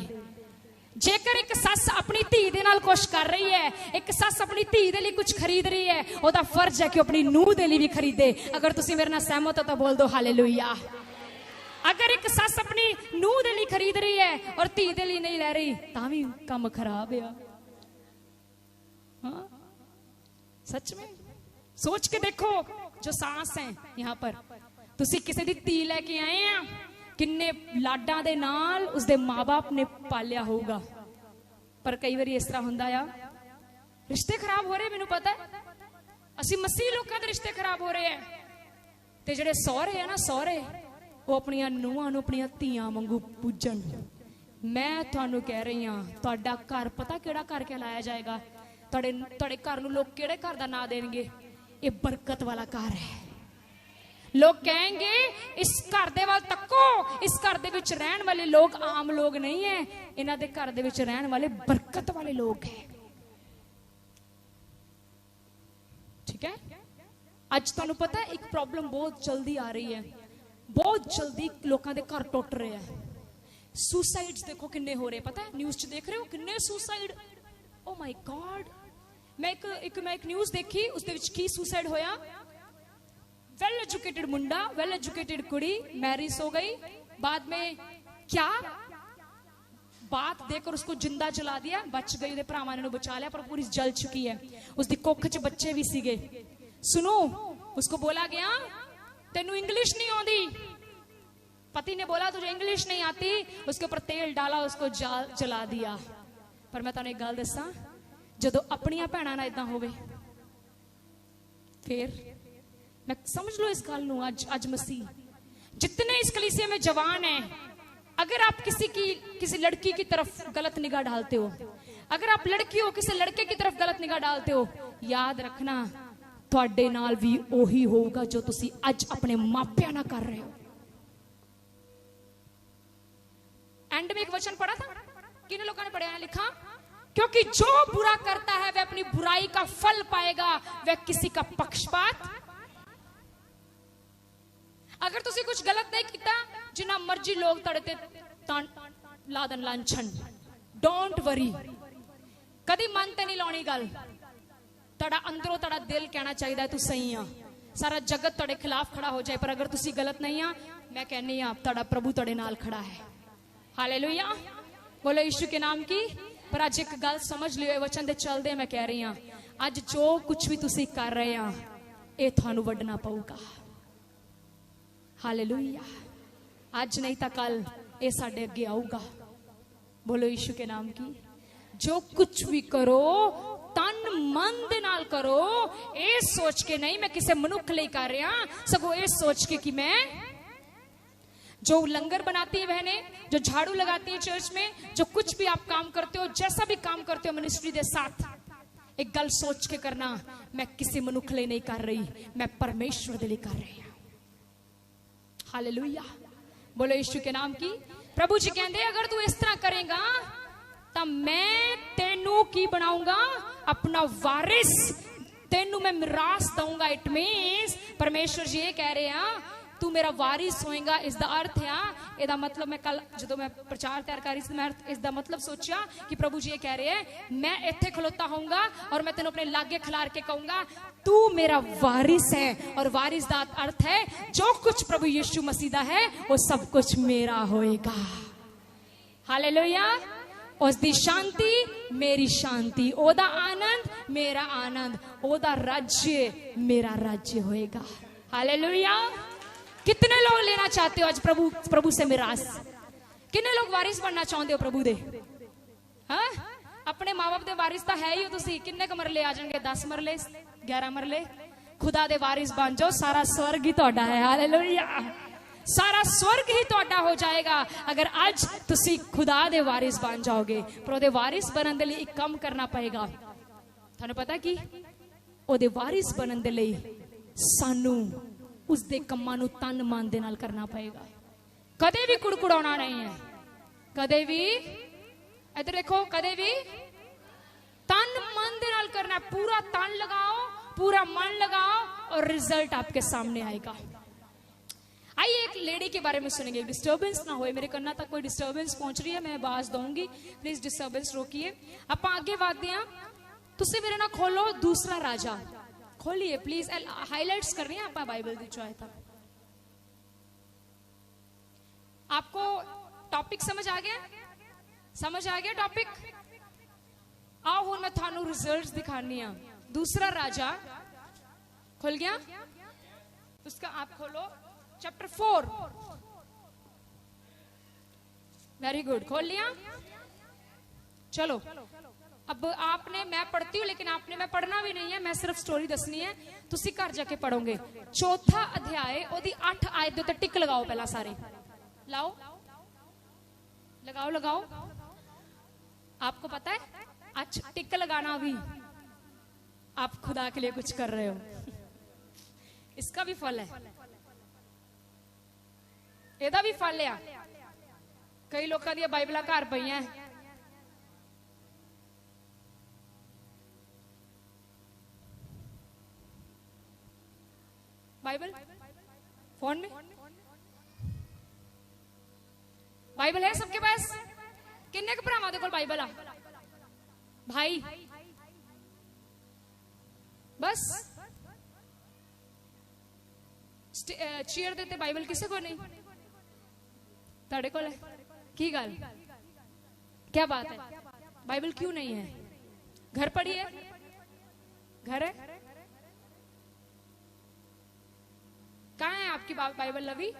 जेकर एक सस अपनी धी दे नाल कुछ कर रही है, एक सस अपनी धी दे लिए कुछ खरीद रही है, ओदा फर्ज है कि अपनी नूह दे लिए भी खरीदे। अगर तुसी मेरे नाल सहमत हो तो बोल दो हालेलुया। अगर एक सस अपनी नूह दे लिए खरीद रही है और धी दे लिए नहीं ले रही तां भी काम खराब है। हाँ, सच में सोच के देखो, जो सास है यहाँ पर, तुसी किसी दी धी लेके आए हैं, किन्ने लाडां दे नाल उसदे माँ बाप ने पालिया होगा, पर कई बार इस तरह हुंदा आ रिश्ते खराब हो रहे। मैनू पता है असी मसीह लोगों के रिश्ते खराब हो रहे हैं, ते जिहड़े सौहरे है ना, सौहरे वो अपनियां नूहां नूं अपनियां धीआं वांगू पूजन। मैं तुहानू कह रही हां, तुहाडा घर पता किहड़ा घर कहलाया जाएगा? तुहाडे घर नूं लोग किहड़े घर दा नां देणगे? ये बरकत वाला घर है। लोग कहेंगे इस घर दे वाल तक्को, इस घर दे विच रहन वाले लोग आम लोग नहीं है, इन्हां दे घर दे विच रहन वाले बरकत वाले लोग हैं। ठीक है, आज तुहानू पता है एक प्रॉब्लम बहुत जल्दी आ रही है, बहुत जल्दी लोगों के घर टुट रहे हैं। सुसाइड्स देखो किन्ने हो रहे, पता है न्यूज़ च देख रहे हो किन्ने सुसाइड। ओ माय गॉड, मैं एक न्यूज़ देखी, उसदे विच की सुसाइड होया, वेल एजुकेटेड मुंडा, वेल एजुकेटेड कुड़ी, मैरिज हो गई, बाद में क्या बात देकर उसको जिंदा जला दिया, बच गई, भरावां ने बचा लिया, पर पूरी जल चुकी है। उसकी कुख च बच्चे भी सीगे। सुनो, उसको बोला गया तेनू इंग्लिश नहीं आती, पति ने बोला तुझे इंग्लिश नहीं आती, उसके ऊपर तेल डाला, उसको जला दिया। पर मैं तुहानू एक गल दसा, जदों अपनियां भैणां नाल इदां होवे फिर मैं समझ लो इस गल नू। आज मसीह जितने इस कलीसिया में जवान है, अगर आप किसी लड़की की तरफ गलत निगाह डालते हो, अगर आप लड़की हो किसी लड़के की तरफ गलत निगाह डालते हो, याद रखना तुहाडे नाल भी ओही होगा जो तुसी अज अपने मापियां नाल कर रहे हो। एंड में एक वचन पढ़ा था, किन लोगों ने पढ़ा है, लिखा क्योंकि जो बुरा करता है वह अपनी बुराई का फल पाएगा, वह किसी का पक्षपात। अगर तुसी कुछ गलत नहीं किया, जिन्ना मर्जी लोग तड़े ते लादन लांछन, डोंट वरी, कदी मन ते नहीं लानी गल, तड़ा अंदरों तड़ा दिल कहना चाहिए तू सही आ, सारा जगत तड़े खिलाफ खड़ा हो जाए, पर अगर तुसी गलत नहीं आ, मैं कहनी आ तड़ा प्रभु तड़े नाल खड़ा है। हालेलुया, बोलो यीशु के नाम की। पर अज एक गल समझ लियो, वचन दे चलदे मैं कह रही हां, अज जो कुछ भी तुसी कर रहे आ, ये थानू वड्डना पऊगा। हालेलुया, आज नहीं तो कल ये साडे अगे आऊगा। बोलो यीशु के नाम की। जो कुछ भी करो तन मन दे नाल करो, ये सोच के नहीं मैं किसी मनुख लिए कर रहा, सगों ये सोच के कि मैं जो लंगर बनाती है बहनें, जो झाड़ू लगाती है चर्च में, जो कुछ भी आप काम करते हो, जैसा भी काम करते हो मिनिस्ट्री के साथ, एक गल सोच के करना, मैं किसी मनुख लिए नहीं कर रही, मैं परमेश्वर के लिए कर रही हूं। हालेलुया, बोलो यीशु के नाम की। प्रभु जी कहते अगर तू इस तरह करेगा तो मैं तेनू की बनाऊंगा, अपना वारिस, तेनू मैं मिरास दूंगा। इट मीन्स परमेश्वर जी ये कह रहे हैं तू मेरा वारिस होएगा। इसका अर्थ है, इसका मतलब मैं कल जो मैं प्रचार तैयार कर रही थी, मैं इसका मतलब सोचा कि प्रभु जी ये कह रहे हैं मैं इत्थे खलोता होऊंगा और मैं तेनों अपने लागे खिलार के कहूंगा तू मेरा वारिस है। और वारिस का अर्थ है जो कुछ प्रभु यीशु मसीह दा है वो सब कुछ मेरा होएगा। हालेलुया, उसकी शांति मेरी शांति, ओदा आनंद मेरा आनंद, ओदा राज्य मेरा राज्य होएगा। हालेलुया। कितने लोग लेना चाहते हो आज प्रभु से मिरास? कितने लोग वारिस बनना चाहते हो प्रभु दे? हाँ, अपने माँ बाप दे वारिस तो है ही हो तुसी। किन्ने क मरले आ जाएंगे? 10 मरले, 11 मरले, खुदा दे वारिस बन जाओ, सारा स्वर्ग ही तुहाडा है। हालेलुया, सारा स्वर्ग ही तुहाडा हो जाएगा अगर आज तुसी खुदा दे वारिस बन जाओगे। पर ओदे वारिस बनने के लिए एक काम करना पड़ेगा। थानू पता कि ओदे वारिस बनने के लिए सानू उसके कम्मां नू तन मन दे नाल करना पड़ेगा। कदे भी कुड़कुड़ाना नहीं है, कदे भी, इधर देखो, कदे भी तन मन दे नाल करना। पूरा तन लगाओ, पूरा मन लगाओ और रिजल्ट आपके सामने आएगा। आइए एक लेडी के बारे में सुनेंगे। डिस्टर्बेंस ना होए, मेरे कन्ना तक कोई डिस्टर्बेंस पहुंच रही है, मैं आवाज दूंगी, प्लीज डिस्टर्बेंस रोकिए। आप आगे वादते हैं, तुसी मेरे ना खोलो दूसरा राजा, खोलिए प्लीज, हाईलाइट्स कर रही हैं आप बाइबल दी चाहे था। आपको टॉपिक समझ आ गया? समझ आ गया टॉपिक? आओ हुण मैं थानू रिजल्ट्स दिखानी है। दूसरा राजा खुल गया, उसका आप खोलो चैप्टर 4। वेरी गुड, खोल लिया। चलो अब आपने, मैं पढ़ती हूँ लेकिन आपने, मैं पढ़ना भी नहीं है, मैं सिर्फ स्टोरी दसनी है, तुसी घर जाके पढ़ोगे। चौथा अध्याय ओदी 8 आयत दे उत्ते टिक लगाओ। पहला सारे लाओ, लगाओ लगाओ। आपको पता है आज टिक लगाना भी आप खुदा के लिए कुछ कर रहे हो, इसका भी फल है, एदा भी फल है। कई लोगों दी बाइबल घर पईयां, बाइबल फोन में, बाइबल है सबके पास? किन्ने के भरावां दे कोल बाइबल आ भाई? बस चेयर देते बाइबल किसी को नहीं, ताड़े को की गल क्या बात है, बाइबल क्यों नहीं है? घर पड़ी है, घर है, कहाँ है आपकी बाइबल? लवी,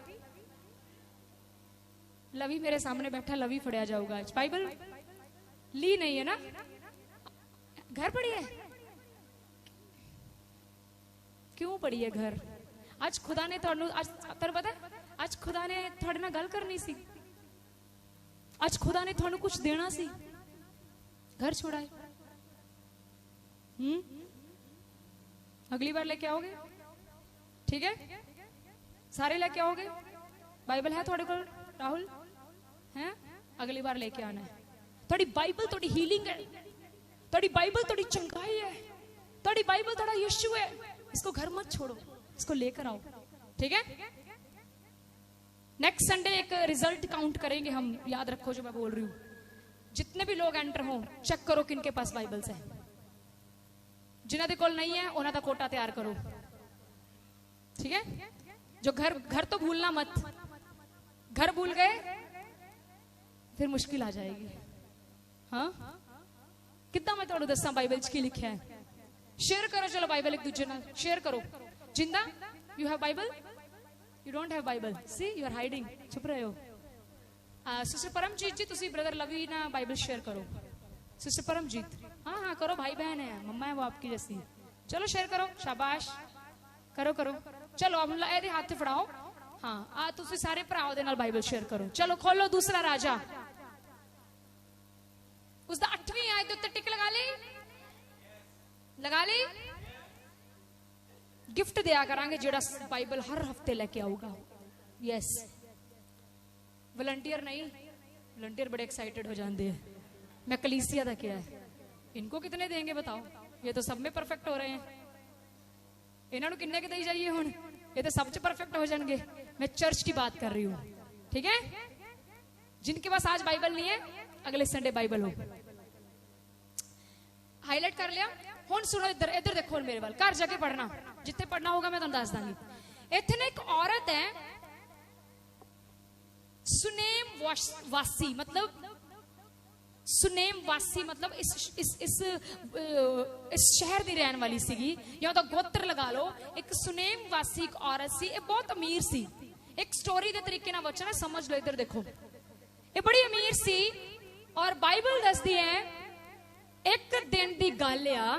लवी मेरे सामने बैठा, लवी फड़िया जाऊगा आज। बाइबल ली नहीं है ना, घर पड़ी है, क्यों पड़ी है घर? आज खुदा ने थोड़ू, आज तेरे पता है, आज खुदा ने थोड़े ना गल करनी सी, आज खुदा ने थोड़ू कुछ देना सी, घर छोड़ाए। अगली बार लेके आओगे, ठीक है? सारे लेके आओगे? बाइबल है थोड़े को राहुल? हैं? अगली बार लेके आना है। थोड़ी बाइबल थोड़ी हीलिंग है, थोड़ी बाइबल थोड़ी चंगाई है, थोड़ी बाइबल थोड़ा यीशु है। इसको घर मत छोड़ो, इसको लेकर आओ, ठीक है? नेक्स्ट संडे एक रिजल्ट काउंट करेंगे हम, याद रखो जो मैं बोल रही हूं। जितने भी लोग एंटर हो, चेक करो किनके पास बाइबल्स है। जिन्हों के कोल नहीं है उन्हों का कोटा तैयार करो, ठीक है? जो घर तो भूलना मत, घर भूल गए फिर मुश्किल आ जाएगी। हाँ, कितना मैं थोड़ा दसा बाइबल च की लिखा है। शेयर करो, चलो बाइबल एक दूसरे नाल शेयर करो। जिंदा you have Bible, you don't have Bible, see you are hiding, चुप रहे हो। सिस्टर परमजीत जी, तुसी ब्रदर लवी ना बाइबल शेयर करो। सिस्टर परमजीत, हाँ हाँ करो, भाई बहन है, मम्मा है वो आपकी जैसी। चलो शेयर करो, शाबाश, करो करो। चलो अब ए हाथ फड़ाओ। हाँ, तुसी सारे भराओ दे नाल बाइबल शेयर करो। चलो खोलो दूसरा राजा, उसका 8वीं आयत उत्ते टिक लगा ली, लगा ली। गिफ्ट दिया करांगे जेड़ा बाइबल हर हफ्ते लेके आऊगा। यस, वॉलंटियर नहीं, वॉलंटियर बड़े एक्साइटेड हो जाते हैं। मैं कलीसिया का क्या है, इनको कितने देंगे बताओ? ये तो सब में परफेक्ट हो रहे हैं, इन्होंने किन्ने के दे जाइए हुण? ये तो सब च परफेक्ट हो जाएंगे। मैं चर्च की बात कर रही हूँ, ठीक है? जिनके पास आज बाइबल नहीं है, अगले संडे बाइबल हो। हाईलाइट कर लिया? हुण सुनो, इधर इधर देखो मेरे वाल, घर जाके पढ़ना, जिथे पढ़ना होगा मैं तुहानू दस दांगी। इत्थे ना एक औरत है, सुनेम वासी, मतलब सुनेम वासी मतलब इस शहर की रहने वाली सीगी, या तो गोत्र लगा लो। एक सुनेम वासी एक औरत सी, ये बहुत अमीर सी। एक स्टोरी के तरीके ना वचन है, समझ लो। इधर देखो, ये बड़ी अमीर सी और बाइबल दसदी है एक दिन की गल आ।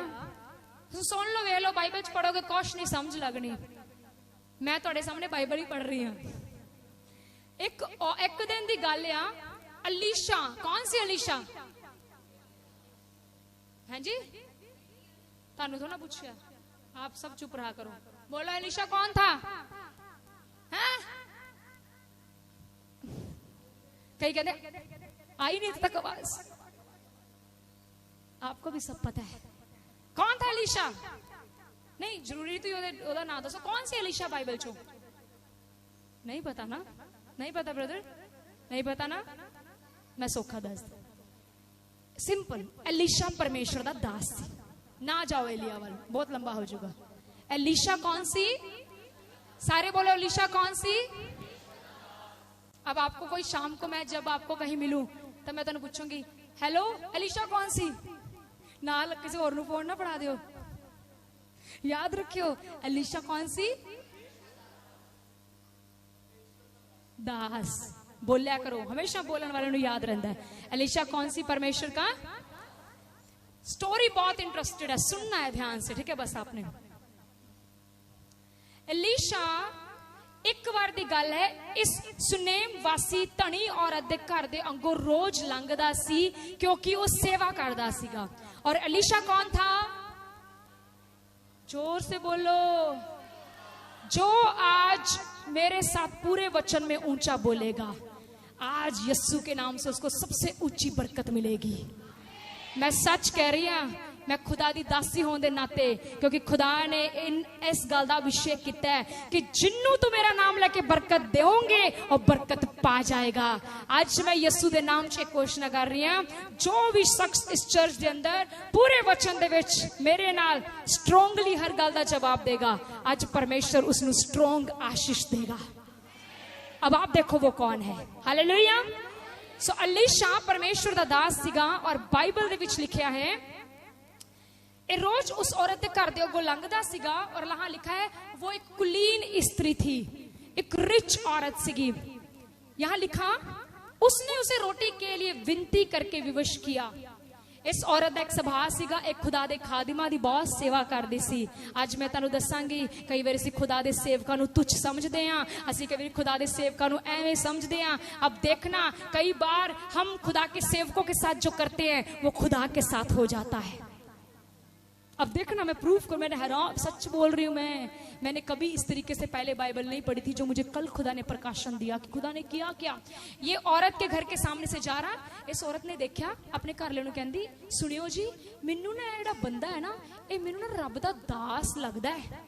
सुन लो, वे लो, बाइबल च पढ़ोगे कुछ नहीं समझ लगनी। मैं तुहाडे सामने बाइबल ही पढ़ रही हूं। एक दिन की गल आ, अलीशा, कौन सी अलीशा? हैं जी, तानू तो ना पूछा, आप सब चुप रहा करो। बोलो, अलीशा कौन था? हैं? कई कहते आई नहीं तक आवाज। आपको भी सब पता है कौन था अलीशा? नहीं जरूरी तो ओदा नाम दसो, कौन सी अलीशा बाइबल चो? नहीं पता ना? नहीं पता ब्रदर, नहीं पता ना? मैं सौखा दस, सिंपल। एलीशा परमेश्वर का दास थी। ना जाओ एलिया वाल, बहुत लंबा हो जाएगा। एलीशा कौन सी? सारे बोलो, एलीशा कौन सी? अब आपको कोई शाम को मैं जब आपको कहीं मिलूं तो मैं तुम पूछूंगी, हेलो एलीशा कौन सी? ना किसी और फोन ना पढ़ा दियो, याद रखियो। एलीशा कौन सी? दास। बोलिया करो, हमेशा बोलने वाले को याद रहता है। एलीशा कौन सी? परमेश्वर का। स्टोरी बहुत इंटरेस्टेड है, सुनना है ध्यान से, ठीक है? बस आपने एलीशा, एक बार दी गल है, इस सुनेम वासी धनी औरत दे घर दे अंगों रोज लंघदा सी, क्योंकि वो सेवा करदा सीगा। और एलीशा कौन था? जोर से बोलो। जो आज मेरे साथ पूरे वचन में ऊंचा बोलेगा, आज यीशु के नाम से उसको सबसे ऊंची बरकत मिलेगी। मैं सच कह रही हूं, मैं खुदा दी दासी होने दे नाते, क्योंकि खुदा ने इस गल दा अभिषेक किया है कि जिन्नू तू मेरा नाम लेके बरकत देओगे और बरकत पा जाएगा। आज मैं यीशु दे नाम च घोषणा कर रही हूं, जो भी शख्स इस चर्च दे अंदर पूरे वचन दे विच मेरे नाल स्ट्रोंगली हर गल दा जवाब देगा, आज परमेश्वर उसनु स्ट्रोंग आशीष देगा। अब आप देखो वो कौन है। हालेलुया। सो अलीशा परमेश्वर दा दास सीगा और बाइबल दे विच लिखिया है ए रोज उस औरत के घर दे अगों लंघदा सीगा और वहां लिखा है वो एक कुलीन स्त्री थी, एक रिच औरत सीगी। यहां लिखा उसने उसे रोटी के लिए विनती करके विवश किया। इस औरत का एक सुभाव सीगा, एक खुदा दे खादिमा दी बहुत सेवा करदी सी। आज मैं तुहानू दसांगी कई बार असीं खुदा दे सेवकां नू तुच्छ समझदे हां, असीं कई बार खुदा दे सेवकां नू एवें समझदे हां। अब देखना कई बार हम खुदा के सेवकों के साथ जो करते हैं वो खुदा के साथ हो जाता है। अब देखना मैं प्रूफ कर, मैंने हैरान सच बोल रही हूं, मैंने कभी इस तरीके से पहले बाइबल नहीं पढ़ी थी जो मुझे कल खुदा ने प्रकाशन दिया कि खुदा ने किया क्या। ये औरत के घर के सामने से जा रहा, इस औरत ने देखा अपने घर वाले नूं कहंदी सुनियो जी मैनू ना जिहड़ा बंदा है ना ये मैनू ना रब दा दास लगदा है।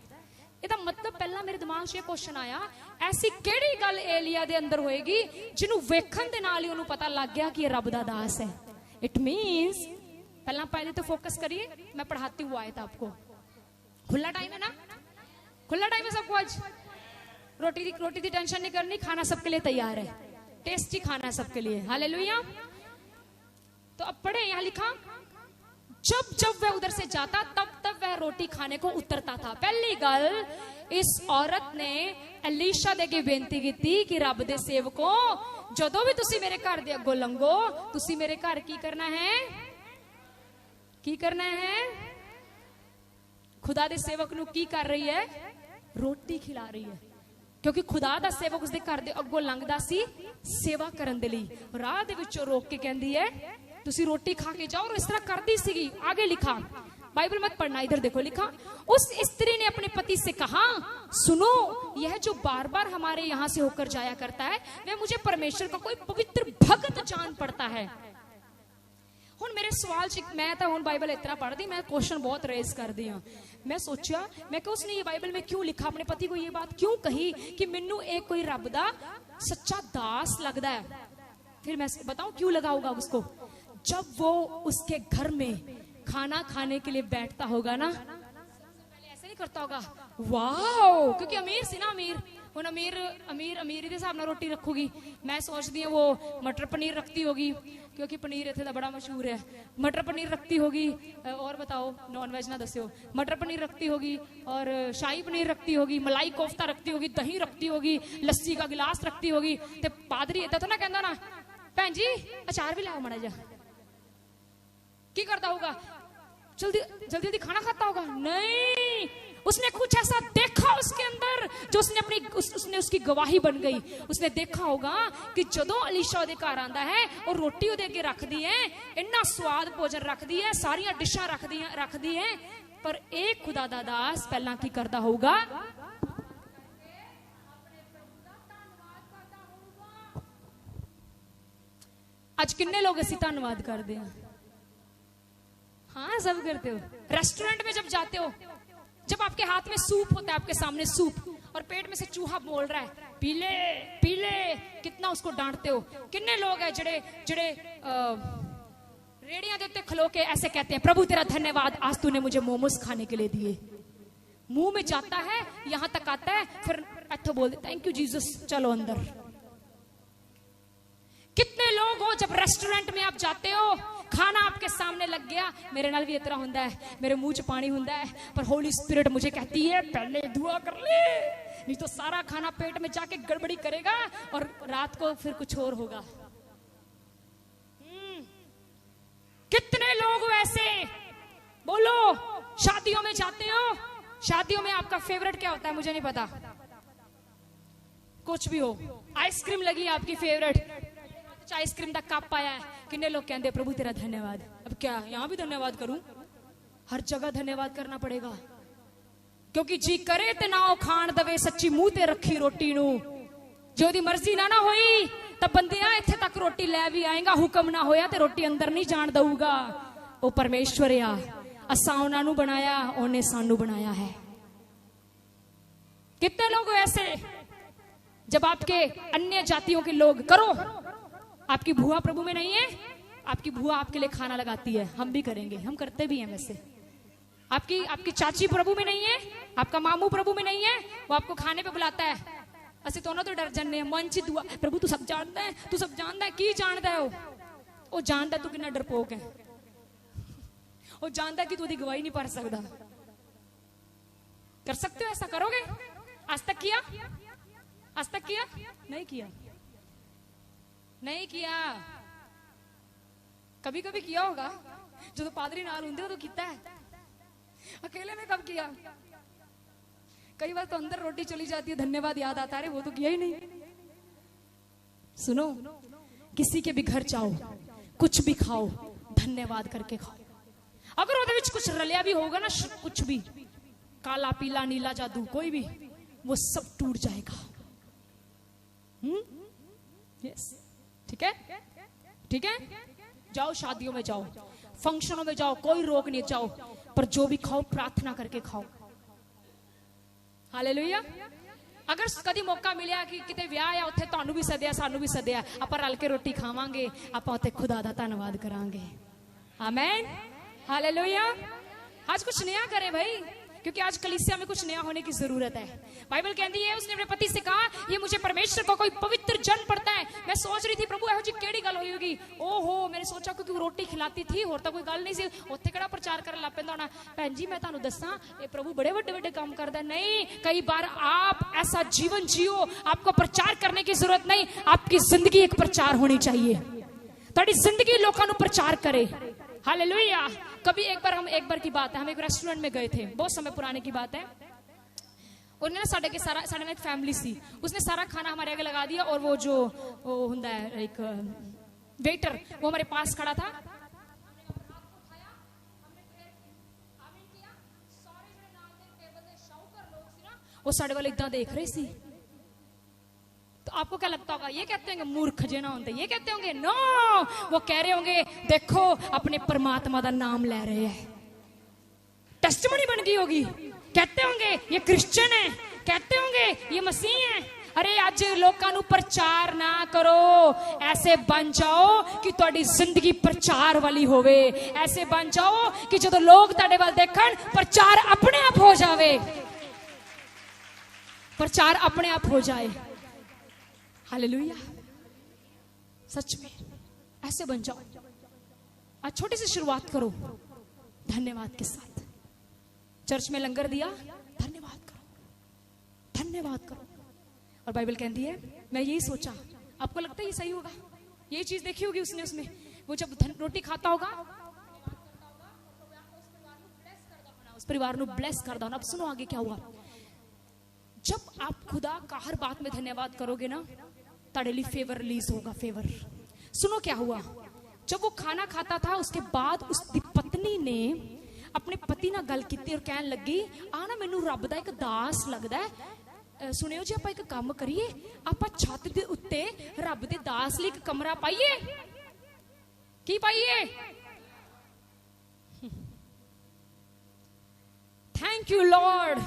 ਇਹਦਾ मतलब पहला मेरे दिमाग 'ਚ ਇਹ क्वेश्चन आया ऐसी ਕਿਹੜੀ गल एलिया दे अंदर होएगी जिन्हों वेखण दे नाल ही उन्होंने पता लग गया कि ये रब दा दास है। इट मीन्स पहले तो फोकस करिए, मैं पढ़ाती हुआ आयत आपको। खुला टाइम है ना, खुला टाइम है सबको। आज रोटी की टेंशन नहीं करनी, खाना सबके लिए तैयार है, टेस्टी खाना है सबके लिए। हालेलुया। तो अब पढ़े, यहां लिखा जब जब वह उधर से जाता तब तब वह रोटी खाने को उतरता था। पहली गल इस औरत ने अलीशा दे के बेनती की थी कि रब दे सेवको जदों भी तुसी मेरे घर दे अगों लंघो तुसी मेरे घर की करना है, की करना है। खुदा दे सेवक नू की कर रही है, रोटी खिला रही है, क्योंकि खुदा दा सेवक उसदे घर दे अगों लंघदा सी सेवा करन दे लई। राह दे विचों रोक के कहंदी है तुसी रोटी खा के जाओ, और इस तरह करदी सीगी। आगे लिखा, बाइबल मत पढ़ना, इधर देखो, लिखा उस स्त्री ने अपने पति से कहा सुनो यह जो बार बार हमारे यहाँ से होकर जाया करता है वह मुझे परमेश्वर का कोई पवित्र भक्त जान पड़ता है। हुण मेरे सवाल च मैं तो हुण बाइबल इतना पढ़ती, मैं क्वेश्चन बहुत रेज कर दी हाँ। मैं सोचा मैं कि उसने ये बाइबल में क्यों लिखा, अपने पति को ये बात क्यों कही कि मैनू एक कोई रब दा सच्चा दास लगता है। फिर मैं बताऊं क्यों लगा होगा उसको। जब वो उसके घर में खाना खाने के लिए बैठता होगा ना, पहले ऐसे नहीं करता होगा वाओ, क्योंकि अमीर सी ना, हुण अमीरी दे हिसाब नाल रोटी रखूगी। मैं सोचती हूँ वो मटर पनीर रखती होगी, क्योंकि पनीर इत्थे दा बड़ा मशहूर है। मटर पनीर रखती होगी, और बताओ नॉन वेज ना दस्यो। मटर पनीर रखती होगी और शाही पनीर रखती होगी, मलाई कोफ्ता रखती होगी, दही रखती होगी, लस्सी का गिलास रखती होगी। ते पादरी इदा तो ना कहंदा ना भैन जी अचार भी लाओ माड़ा जा, की करता होगा? जल्दी जल्दी खाना खाता होगा? नहीं, उसने कुछ ऐसा देखा उसके अंदर जो उसने उसकी गवाही बन गई। उसने देखा होगा कि जदों अलीशा दे घर आंदा है और रोटी उहदे अगे रखदी है, इन्ना स्वाद भोजन रखदी है, सारियां डिशां रखदी है, पर एक खुदा दा दास पहला की करदा होगा? आज किन्ने लोग असीं धन्नवाद करदे हैं? हाँ सब करते हो। रेस्टोरेंट में जब जाते हो, जब आपके हाथ में सूप होता है, आपके सामने सूप, और पेट में से चूहा बोल रहा है पीले पीले, कितना उसको डांटते हो। किन्ने लोग हैं जड़े रेड़ियां देते खलो के ऐसे कहते हैं प्रभु तेरा धन्यवाद आज तूने मुझे मोमोज खाने के लिए दिए। मुंह में जाता है, यहां तक आता है, फिर अच्छा बोल दे थैंक यू जीसस, चलो अंदर। कितने लोग हो जब रेस्टोरेंट में आप जाते हो, खाना आपके सामने लग गया, मेरे नाल भी इतना होता है, मेरे मुंह च पानी होता है, पर होली स्पिरिट मुझे कहती है पहले दुआ कर ले, नहीं तो सारा खाना पेट में जाके गड़बड़ी करेगा और रात को फिर कुछ और होगा। कितने लोग वैसे बोलो शादियों में जाते हो, शादियों में आपका फेवरेट क्या होता है? मुझे नहीं पता, कुछ भी हो, आइसक्रीम लगी आपकी फेवरेट, आइसक्रीम का कप आया है, किन्ने लोग कहते प्रभु तेरा धन्यवाद। अब क्या यहाँ भी धन्यवाद करूं? हर जगह धन्यवाद करना पड़ेगा, क्योंकि जी करे ते ना हो खान दवे सच्ची मुंह ते रखी रोटी नू, जो दी मर्जी ना होई तब बंदियां इत्थे तक रोटी ले भी आएगा, हुक्म ना होया ते रोटी अंदर नहीं जान दऊगा। ओ परमेश्वर आ असां उन्हां नूं बनाया, उन्हें सानू बनाया है। कितने लोग ऐसे, जब आपके अन्य जातियों के लोग, करो, आपकी भुआ प्रभु में नहीं है, आपकी भुआ आपके लिए खाना लगाती है, हम भी करेंगे, हम करते भी हैं वैसे। आपकी चाची प्रभु में नहीं है, आपका मामू प्रभु में नहीं है, वो आपको खाने पे बुलाता है, असि दोनों तो डर जन्ने मन च दुआ, प्रभु तू सब जानता है, तू सब जानता है, की जानता है वो जानता है तू कितना डरपोक है, वो जानता है कि तू ओदी गवाही नहीं पढ़ सकता। कर सकते हो ऐसा? करोगे? आज तक किया? आज तक किया? नहीं किया, नहीं किया। कभी कभी किया होगा, जो तो पादरी नाल होंगे तो किया है, अकेले में कब किया? कई बार तो अंदर रोटी चली जाती है, धन्यवाद याद आता है, वो तो किया ही नहीं। सुनो, किसी के भी घर जाओ, कुछ भी खाओ, धन्यवाद करके खाओ। अगर ਉਹਦੇ ਵਿੱਚ कुछ रलिया भी होगा ना, कुछ भी काला पीला नीला जादू कोई भी, वो सब टूट जाएगा। यस, ठीक है, ठीक है। जाओ शादियों में जाओ, फंक्शनों में जाओ, कोई रोक नहीं, जाओ, पर जो भी खाओ प्रार्थना करके खाओ। हालेलुया। अगर कभी मौका मिलिया कि किते विआह है, उत्थे तुहानू भी सदिया, सानू भी सदिया, आपां रल के रोटी खावांगे, आपां उत्थे खुदा दा धन्नवाद करांगे। आमीन, हालेलुया। आज कुछ नया करे भाई, क्योंकि आज कलीसिया में कुछ नया होने की जरूरत है। बाइबल कहती है, उसने अपने पति से कहा, ये मुझे परमेश्वर को कोई पवित्र जन पड़ता है। मैं सोच रही थी प्रभु एहो जी केड़ी गल हुई होगी। ओहो, मैंने सोचा क्योंकि वो रोटी खिलाती थी, और तो कोई गल नहीं सी, उत्थे केड़ा प्रचार करन लग पैंदा होना। भैन जी मैं तुहानू दस्सां, ये प्रभु बड़े वड्डे वड्डे काम करदा नहीं। कई बार आप ऐसा जीवन जियो, आपको प्रचार करने की जरूरत नहीं, आपकी जिंदगी एक प्रचार होनी चाहिए। तुहाडी जिंदगी लोकां नू प्रचार करे। हालेलुया। कभी एक बार की बात है, हम एक रेस्टोरेंट में गए थे, बहुत समय पुराने की बात है। उन्होंने साढ़े के सारा एक फैमिली सी, उसने सारा खाना हमारे आगे लगा दिया, और वो जो वो हुंदा है एक वेटर, वो हमारे पास खड़ा था। वो साढ़े वाले इतना देख रहे सी। तो आपको क्या लगता होगा, ये कहते होंगे मूर्ख जे ना होंगे, ये कहते होंगे नो, वो कह रहे होंगे देखो अपने परमात्मा का नाम ले रहे हैं। टेस्टिमनी बन गई होगी, कहते होंगे ये क्रिश्चियन है, कहते होंगे ये मसीह है। अरे आज लोकां नू प्रचार ना करो, ऐसे बन जाओ कि तुहाडी जिंदगी प्रचार वाली होवे। ऐसे बन जाओ कि जदों लोग तुहाडे वाल देखण, प्रचार अपने आप हो जावे, प्रचार अपने आप हो जाए। हालेलुया। सच में ऐसे बन जाओ। आज छोटी सी शुरुआत करो, धन्यवाद के साथ। चर्च में लंगर दिया, धन्यवाद करो, धन्यवाद करो। और बाइबल कहती है, मैं यही सोचा, आपको लगता है ये सही होगा? यही चीज देखी होगी उसने, उसमें वो जब रोटी खाता होगा, उस परिवार को ब्लेस करदा होना। अब सुनो आगे क्या हुआ। जब आप खुदा का हर बात में धन्यवाद करोगे ना, ताड़े लिए फेवर रिलीज होगा, फेवर। सुनो क्या हुआ। जब वो खाना खाता था, उसके बाद उसकी पत्नी ने अपने पति ना गल की और कहन लगी, आ ना मैनू रब दा एक दास लगदा है, सुनियो जी आपां एक काम करिए, आपां छत दे उत्ते रब दे दास लई एक कमरा पाइए। की पाइए? Thank you Lord.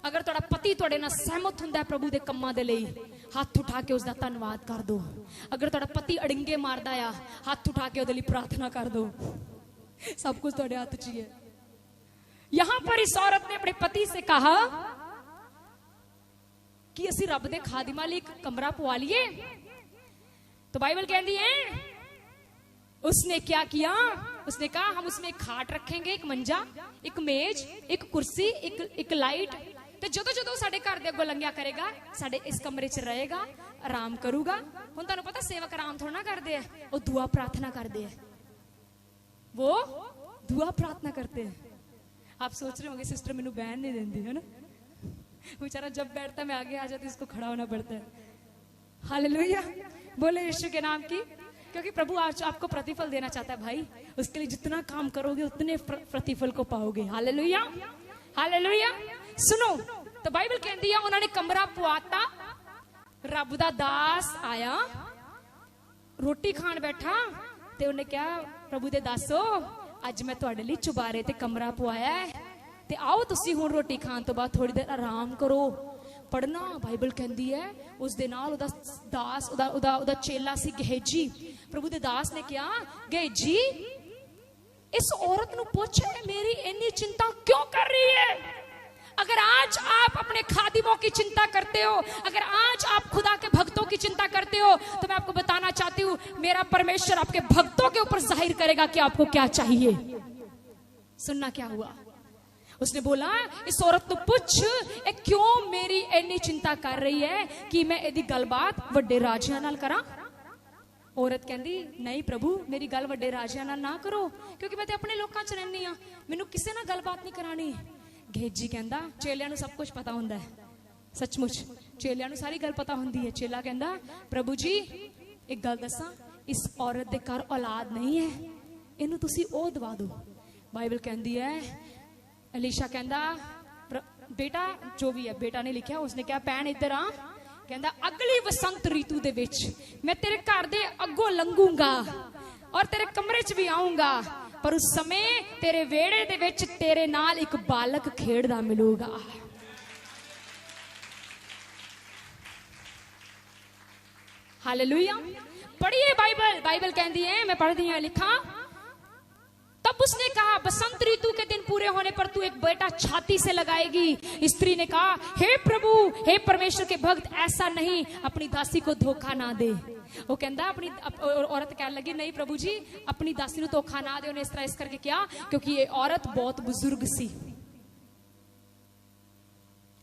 अगर तुहाडा पति तुहाडे नाल सहमत हुंदा है प्रभु दे कम्मां दे लई, हाथ उठा के उसका धन्नवाद कर दो। अगर तुहाडा पति अड़िंगे मारदा आ, हाथ उठा के उहदे लई प्रार्थना कर दो। सब कुछ तुहाडे हाथ च ही है। यहां पर इस औरत ने अपने पति से कहा कि असी रब दे खादिमां लई एक कमरा पवा लिए। तो बाइबल कहती है, उसने क्या किया, उसने कहा हम उसमें एक खाट रखेंगे, एक मंजा, एक मेज, एक कुर्सी, एक लाइट। तो जो जो साडे घर दे अगों लंघिया करेगा, साडे इस कमरे च रहेगा, आराम करूगा। हुण तुहानूं पता सेवक आराम थोड़ा ना करते हैं, वो दुआ प्रार्थना करते हैं, वो दुआ प्रार्थना करते हैं। आप सोच रहे होंगे सिस्टर मैनू बहन नहीं देती है ना, बेचारा जब बैठता मैं आगे आ जाती, इसको खड़ा होना पड़ता है। हालेलुया, बोले यीशु के नाम की। क्योंकि प्रभु आज आपको प्रतिफल देना चाहता है भाई, उसके लिए जितना काम करोगे उतने प्रतिफल को पाओगे। Hallelujah, hallelujah. सुनो, तो बाइबल कहती है उन्होंने कमरा पवाता, रब दा दास आया, रोटी खान बैठा, ते उन्हें क्या, प्रभु दे दासो अज मैं तुहाडे लई चुबारे ते कमरा पवाया है, ते आओ तुसी हुण रोटी खाण तो बाद थोड़ी देर आराम करो। पढ़ना बाइबल कहती है उस दे नाल उदा दास उदा चेला सी गेहजी। प्रभु दे दास ने कहा, गेहजी इस औरत नूं पुछ मेरी इन्नी चिंता क्यों कर रही है? अगर आज आप अपने खादिमों की चिंता करते हो, अगर आज आप खुदा के भक्तों की चिंता करते हो, तो मैं आपको बताना चाहती हूं मेरा परमेश्वर आपके भक्तों के ऊपर जाहिर करेगा कि आपको क्या चाहिए। सुनना क्या हुआ? उसने बोला इस औरत तो पूछ ए क्यों मेरी इन्नी चिंता कर रही है कि मैं इहदी गलबात वड्डे राजियां नाल करा। औरत कहती नहीं प्रभु मेरी गल वड्डे राजियां नाल ना करो, क्योंकि मैं ते अपने लोकां च रहनी आ, मैनू किसे नाल गलबात नहीं करानी। गेहजी कहंदा चेलियां नूं सब कुछ पता हुंदा है, सचमुच चेलियां नूं सारी गल पता हुंदी है। चेला कहंदा प्रभु जी एक गल दसां, इस औरत दे घर औलाद नहीं है, इनू तुसी ओ दवा दो। बाइबल कहंदी है एलीशा कहंदा बेटा जो भी है, बेटा ने लिखा, उसने कहा भैन इधर आ, कहंदा अगली वसंत ऋतु दे विच मैं तेरे घर दे अगों लंघूंगा और तेरे कमरे च भी आऊंगा, पर उस समय तेरे वेड़े दे विच तेरे नाल एक बालक खेड़दा मिलूगा। हालेलुया। पढ़िए बाइबल। बाइबल कहती है, मैं पढ़ दी है, लिखा तब उसने कहा बसंत ऋतु के दिन पूरे होने पर तू एक बेटा छाती से लगाएगी। स्त्री ने कहा हे प्रभु, हे परमेश्वर के भक्त, ऐसा नहीं, अपनी दासी को धोखा ना दे। वो कहता अपनी औरत कहने लगी नहीं प्रभु जी अपनी दासी को धोखा ना दे। उन्हें इस तरह इस करके क्या, क्योंकि ये औरत बहुत बुजुर्ग सी,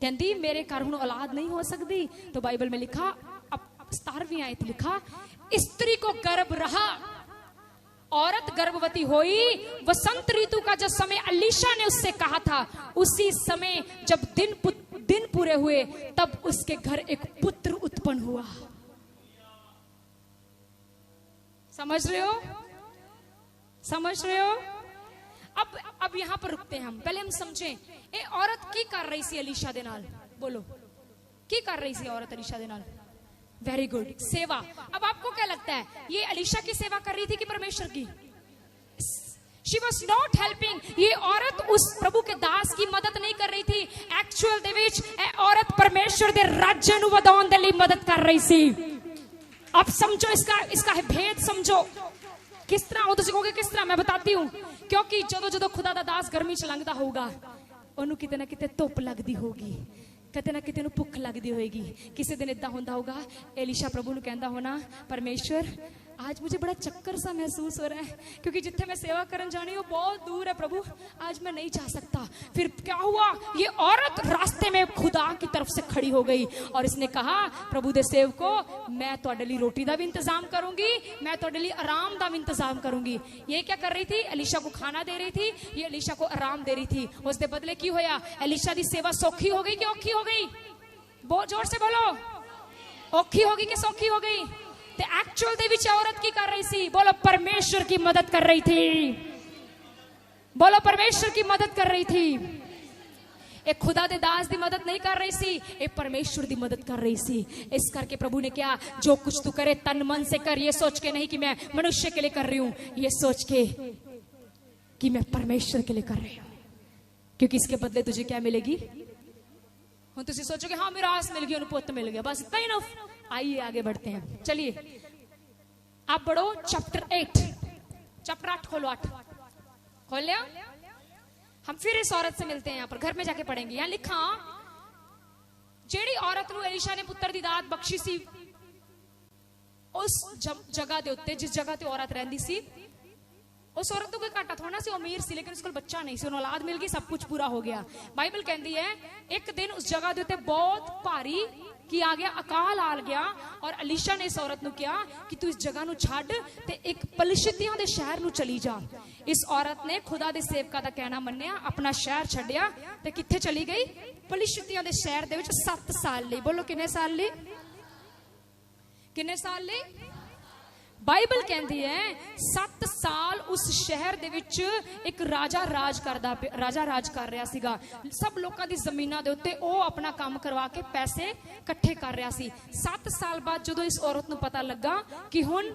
कहती मेरे घर हुण औलाद नहीं हो सकती। तो बाइबल में लिखा, अब 17वीं आयत लिखा, स्त्री को गर्भ रहा, औरत गर्भवती हुई। वसंत ऋतु का जो समय एलीशा ने उससे कहा था, उसी समय जब दिन पूरे हुए तब उसके घर एक पुत्र उत्पन्न हुआ। समझ रहे हो? समझ रहे हो? अब यहां पर रुकते हैं हम। पहले हम समझें ए औरत की कर रही सी एलीशा दे नाल, बोलो की कर रही सी औरत एलीशा दे नाल? वेरी गुड, सेवा। अब आपको क्या लगता है ये एलीशा की सेवा कर रही थी कि परमेश्वर की? She was not helping। ये औरत उस प्रभु के दास की मदद नहीं कर रही थी। एक्चुअल दे विच ए औरत परमेश्वर दे राज्य नु वधाउण दे लई मदद कर रही सी। अब समझो इसका भेद समझो। किस तरह हो? तुसीं कहोगे किस तरह? मैं बताती हूँ। क्योंकि जदों खुदा दा दास गर्मी च लंघदा होगा, ओनू किते ना किते धुप लगदी होगी, किते ना किते भुख लगती होगी। किसी दिन इदा होंदा होगा एलीशा प्रभु ने कहता होना परमेश्वर आज मुझे बड़ा चक्कर सा महसूस हो रहा है, क्योंकि जिथे मैं सेवा करन जानी वो बहुत दूर है प्रभु, आज मैं नहीं जा सकता। फिर क्या हुआ, ये औरत रास्ते में खुदा की तरफ से खड़ी हो गई और इसने कहा प्रभु दे सेवको मैं तुहाडे लई रोटी दा भी इंतजाम करूंगी, मैं तुहाडे लई आराम दा भी इंतजाम करूंगी। ये क्या कर रही थी? एलीशा को खाना दे रही थी, ये एलीशा को आराम दे रही थी। उसके बदले की होया? एलीशा दी सेवा सौखी हो गई कि औखी हो गई? बहुत जोर से बोलो, औखी होगी कि सौखी हो गई? ते एक्चुअल दे विच औरत की कर रही सी? बोलो परमेश्वर की मदद कर रही थी। बोलो परमेश्वर की मदद कर रही थी। एक खुदा दे दास दी मदद नहीं कर रही सी, एक परमेश्वर दी मदद कर रही सी। इस करके प्रभु ने क्या, जो कुछ तू करे तन मन से कर, ये सोच के नहीं कि मैं मनुष्य के लिए कर रही हूं, ये सोच के कि मैं परमेश्वर के लिए कर रही हूं, क्योंकि इसके बदले तुझे क्या मिलेगी? हम तुझे सोचोगे हाँ मेरा आस मिल गया, पुत्र मिल गया, बस इतना ही ना। आइए आगे बढ़ते हैं, चलिए आप बढ़ो चैप्टर 8, चैप्टर 8 खोलो, 8 खोल लिया। हम फिर इस औरत से मिलते हैं, यहाँ पर घर में जाके पढ़ेंगे। यहाँ लिखा जेड़ी औरत नूं एलीशा ने पुत्र दी दात बख्शी सी, उस जगह दे उत्ते जिस जगह ते औरत रहंदी सी, उस औरत को कोई घाटा थोड़ा सी, अमीर सी, लेकिन उसको बच्चा नहीं सी, औलाद मिल गई, सब कुछ पूरा हो गया। बाइबल कहती है एक दिन उस जगह दे उत्ते बहुत भारी की आ गया, अकाल आ गया, और एलीशा ने इस औरत नूं कहा कि तू इस जगह नूं छड्ड ते एक पलिश्तियां दे शहर नूं चली जा। इस औरत ने खुदा दे सेवका दा कहना मन्निया, अपना शहर छड्डिया ते कित्थे चली गई? पलिश्तियां दे शहर दे विच 7 साल लई। बोलो किन्ने साल लई? किन्ने साल लई? बाइबल कहती है 7 साल उस शहर दे विच एक राजा राज कर रहा सीगा। सब लोगों की जमीनां दे उत्ते ओ अपना काम करवा के पैसे इकट्ठे कर रहा सी। 7 साल बाद जदों इस औरत नूं पता लगा कि हुण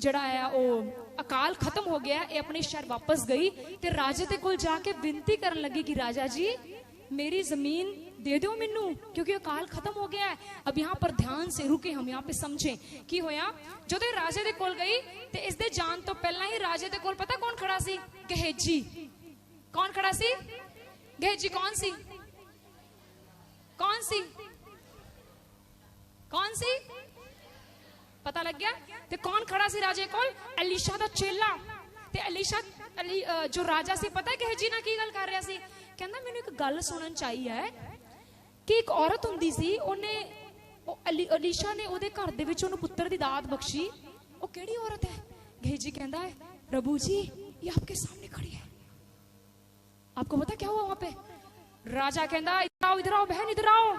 ਜਿਹੜਾ ਹੈ ਉਹ ਅਕਾਲ ਖਤਮ ਹੋ ਗਿਆ, ਇਹ ਆਪਣੇ ਸ਼ਹਿਰ ਵਾਪਸ ਗਈ ਤੇ ਰਾਜੇ ਦੇ ਕੋਲ ਜਾ ਕੇ ਬੇਨਤੀ ਕਰਨ ਲੱਗੀ ਕਿ ਰਾजा जी मेरी जमीन दे दो मैनू, क्योंकि अकाल खत्म हो गया है। अब यहाँ पर ध्यान से रुके, हम यहाँ पे समझे की होया। जो राजे दे कोल गई ते इस दे जान तो पहला ही राजे दे कोल पता कौन खड़ा सी? गहेजी। कौन खड़ा सी? गहेजी। कौन सी? कौन सी? कौन सी? पता लग गया? ते कौन खड़ा सी राजे कोल? एलिशा दा चेला। ते एलिशा जो राजा सी पता है गहेजी ना की गल कर रहा सी? कहना मैनू एक गल सुनन चाहिए है कि एक औरत हुंदी सी, ओने अलीशा ने ओदे घर दे विच ओनू पुत्र दी दात बख्शी। ओ केड़ी औरत है? गहेजी कहंदा है प्रभु जी ये आपके सामने खड़ी है। आपको पता क्या हुआ वहां पे? राजा कहंदा इधर आओ बहन, इधर आओ।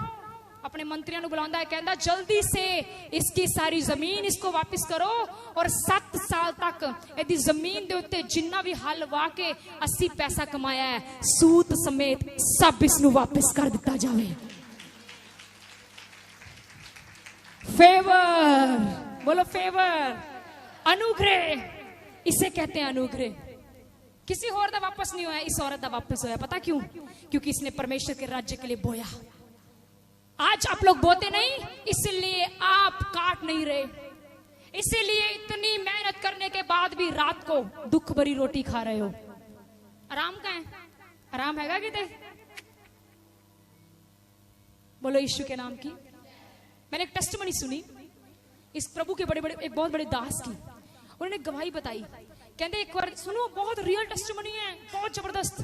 अपने मंत्रियों बुलांदा है, कहंदा जल्दी से इसकी सारी जमीन इसको वापस करो और 7 साल तक यदि जमीन दे उत्ते जिन्ना भी हल वा के 80 पैसा कमाया है सूत समेत सब इसनु वापस कर दिता जावे। फेवर, बोलो फेवर, अनुग्रह, इसे कहते हैं अनुग्रह। किसी और दा वापस नहीं होया, इस औरत दा वापस होया। पता क्यों? क्योंकि इसने परमेश्वर के राज्य के लिए बोया। आज आप लोग बोते नहीं, इसलिए आप काट नहीं रहे, इसीलिए इतनी मेहनत करने के बाद भी रात को दुख भरी रोटी खा रहे हो। आराम का है? आराम हैगा किते? बोलो यीशु के नाम की। मैंने एक टेस्टिमनी सुनी इस प्रभु के बड़े बड़े एक बहुत बड़े दास की। उन्होंने गवाही बताई, कहते एक बार सुनो, बहुत रियल टेस्टिमनी है, बहुत जबरदस्त।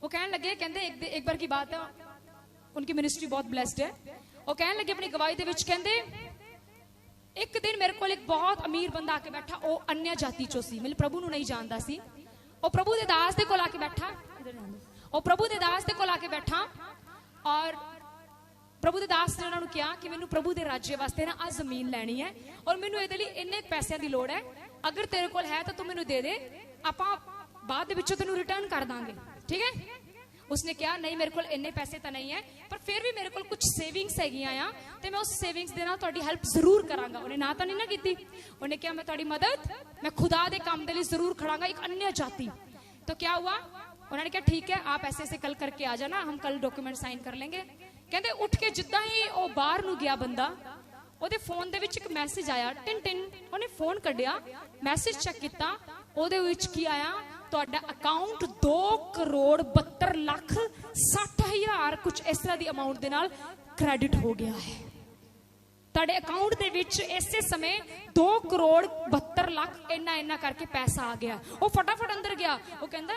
वो कहने लगे, कहते एक बार की बात है, उनकी मिनिस्ट्री बहुत ब्लेस्ड है। और कहने लगे अपनी गवाही दे विच, कहते एक दिन मेरे को एक बहुत अमीर बंदा आके बैठा, वो अन्य जाति चो सी, मतलब प्रभु नूं नहीं जानदा सी। और प्रभु दे दास दे कोल आके बैठा, और प्रभु दे दास दे कोल आके बैठा और प्रभु दे दास ने उन्होंने कहा कि मैनू प्रभु दे राज्य वास्ते ना आ जमीन लैनी है और मैनू इहदे लई इन्ने पैसों की लोड़ है, अगर तेरे कोल है तो तू मैनू दे दे, आपां बाद दे विचों तैनू रिटर्न कर दांगे, ठीक है। उसने कहा नहीं मेरे को इन्ने पैसे तो नहीं है, पर फिर भी मेरे को कुछ सेविंग्स हैगियां आ ते मैं उस सेविंग्स दे नाल तुहाडी हेल्प जरूर करांगा। उन्हें ना तो नहीं ना की, उन्हें कहा मैं तुहाडी मदद, मैं खुदा दे काम दे लई जरूर खड़ांगा, एक अन्य जाति। तो क्या हुआ, उन्होंने कहा ठीक है आप ऐसे ऐसे कल करके आ जाना, हम कल डॉक्यूमेंट साइन कर लेंगे। कहते उठ के जिद्दां ही वो बाहर नूं गया बंदा, ओदे फोन दे विच एक मैसेज आया, टिन टिन। उन्हें फोन कढ़िया, मैसेज चेक किया, ओदे विच की आया, तुहाडा अकाउंट 2,72,60,000 कुछ इस तरह की अमाउंट दे नाल क्रेडिट हो गया है। तुहाडे अकाउंट दे विच इसे समय 2,72,00,000 इन्ना इन्ना करके पैसा आ गया। वो फटाफट अंदर गया, वो कहंदा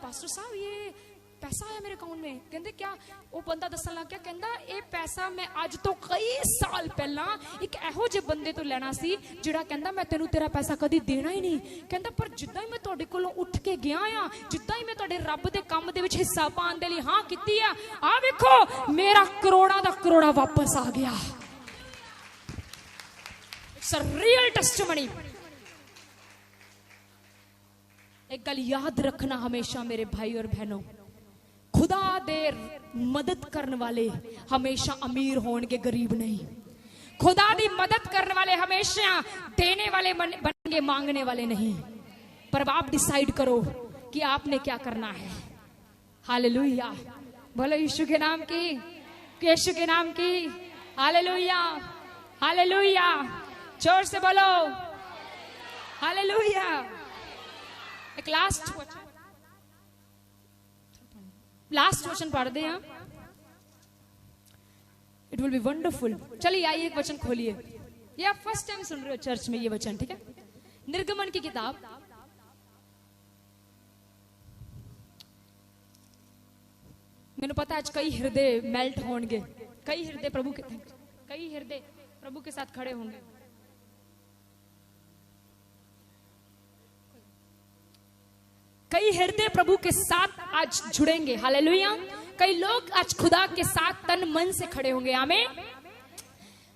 पास्टर साहब ये पैसा आया मेरे अकाउंट में। कहंदे क्या? वो बंदा दसन लग गया, कहंदा ये पैसा मैं अज तो कई साल पहला एक एहो जे बंदे तो लेना सी जिहड़ा कहंदा मैं तेनू तेरा पैसा कदी देना ही नहीं। कहंदा पर जिद्दां ही मैं तुहाडे कोलों उठ के गया आ, जिद्दां ही मैं तुहाडे रब दे काम दे विच हिस्सा पाउण दे लई हां कीती आ वेखो मेरा करोड़ा दा करोड़ा वापस आ गया। It's a real testimony. एक गल याद रखना हमेशा मेरे भाई और बहनों, खुदा दे मदद करने वाले हमेशा अमीर होंगे, गरीब नहीं। खुदा दी मदद करने वाले हमेशा देने वाले बनेंगे, मांगने वाले नहीं। पर आप डिसाइड करो कि आपने क्या करना है। हालेलुया, बोलो यीशु के नाम की, यीशु के नाम की। हालेलुया, हालेलुया, जोर से बोलो हालेलुया। एक लास्ट वचन पढ़ दे। It will be wonderful. चलिए आइए एक वचन खोलिए, ये आप फर्स्ट टाइम सुन रहे हो चर्च में ये वचन, ठीक है। निर्गमन की किताब मैंने पता आज कई हृदय मेल्ट होंगे, कई हृदय प्रभु के साथ खड़े होंगे। कई हृदय प्रभु के साथ आज जुड़ेंगे। हालेलुया। कई लोग आज खुदा के साथ तन मन से खड़े होंगे। आमीन।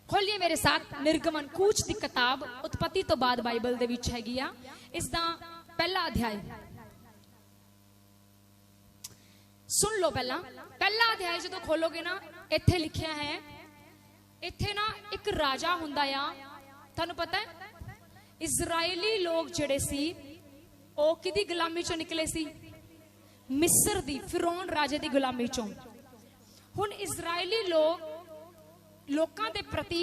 खोलिए मेरे साथ निर्गमन कूच दी किताब, उत्पत्ति तो बाद बाइबल दे विच हैगी आ, इसदा पहला अध्याय सुन लो। पहला अध्याय जो खोलोगे ना, इत्थे लिखिया है, इत्थे ना एक राजा हुंदा आ। थानू पता है इजरायली लोग जिहड़े सी ओ किदी गुलामी चों निकले सी? मिस्र दी, फिरौन राजे दी गुलामी चों। हुण इजरायली लोकां दे प्रति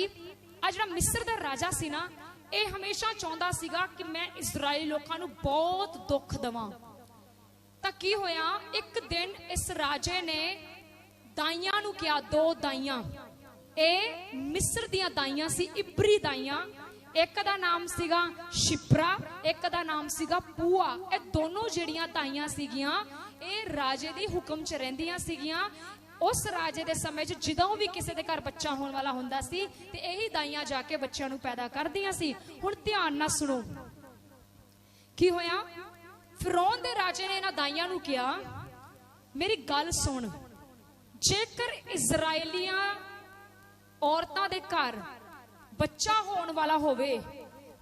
आ जिहड़ा मिस्र दा राजा सी ना, ये हमेशा चाहुंदा सीगा कि मैं इजरायली लोकां नूं बहुत दुख देवां। तां की होया, एक दिन इस राजे ने दाइयां नूं किया, 2 दाइयां, ए मिस्र दियां दाइयां सी, इब्री दाइयां। एक दा नाम सीगा शिप्रा, एक दा नाम सीगा पूआ। ये दोनों जिहड़ियां दाइयां सीगियां, ये राजे दी हुक्म च रहिंदियां सीगियां। उस राजे दे समय च जदों भी किसी दे घर बच्चा होने वाला हुंदा सी ते यही दाइयां जाके बच्चों नूं पैदा करदियां सी। हुण ध्यान नाल सुणो की होया। फिरौन दे राजे ने इन्हां दाइयां नूं कहा, मेरी गल सुन, जेकर इजराइलियां औरतां दे घर बच्चा होने वाला होवे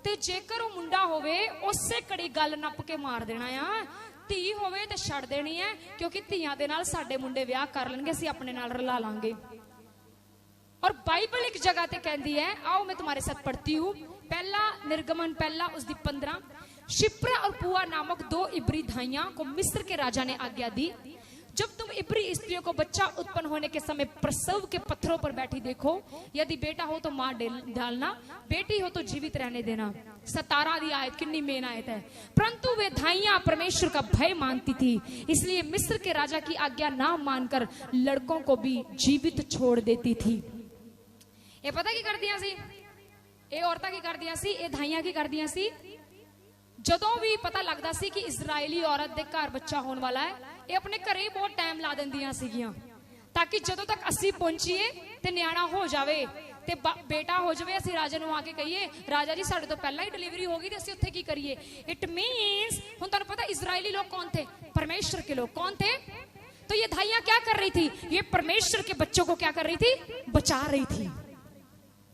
ते जेकर वो मुंडा होवे, उसे कड़ी गल नप के मार देना आ। धी होवे ते छड़ देनी है, क्योंकि धीआं दे नाल साडे मुंडे विआह कर लणगे, असीं अपने नाल रला लांगे। और बाइबल एक जगह ते कहती है, आओ मैं तुम्हारे साथ पढ़ती हूँ। पहला निर्गमन, पहला उसकी 15। शिप्रा और पूआ नामक 2 इब्री धाइयां को मिस्र के राजा ने आज्ञा दी, जब तुम इब्री स्त्रियों को बच्चा उत्पन्न होने के समय प्रसव के पत्थरों पर बैठी देखो, यदि बेटा हो तो मार डालना, बेटी हो तो जीवित रहने देना। 17 दी आयत कितनी मेन आयत है। परंतु वे धाइयां परमेश्वर का भय मानती थी, इसलिए मिस्र के राजा की आज्ञा ना मानकर लड़कों को भी जीवित छोड़ देती थी। ये पता की कर दिया सी, ये औरतां की कर दिया सी, ये धाइयां की कर दिया सी। जदों भी पता लगता सी कि इजरायली औरत दे घर बच्चा होने वाला है, ये अपने घरे ही बहुत टाइम ला देंदियां सीगियां, ताकि जदों तक असी पहुंचीए ते न्याणा हो जावे ते बेटा हो जावे, असी राजे नूं आके कहिए, राजा जी साडे तो पहला ही डिलीवरी हो गई ते असी उत्थे की करिए। इट मीन्स हुण तुहानूं पता इजरायली लोग कौन थे? परमेश्वर के लोग। कौन थे? तो ये धाइयां क्या कर रही थी? ये परमेश्वर के बच्चों को क्या कर रही थी? बचा रही थी।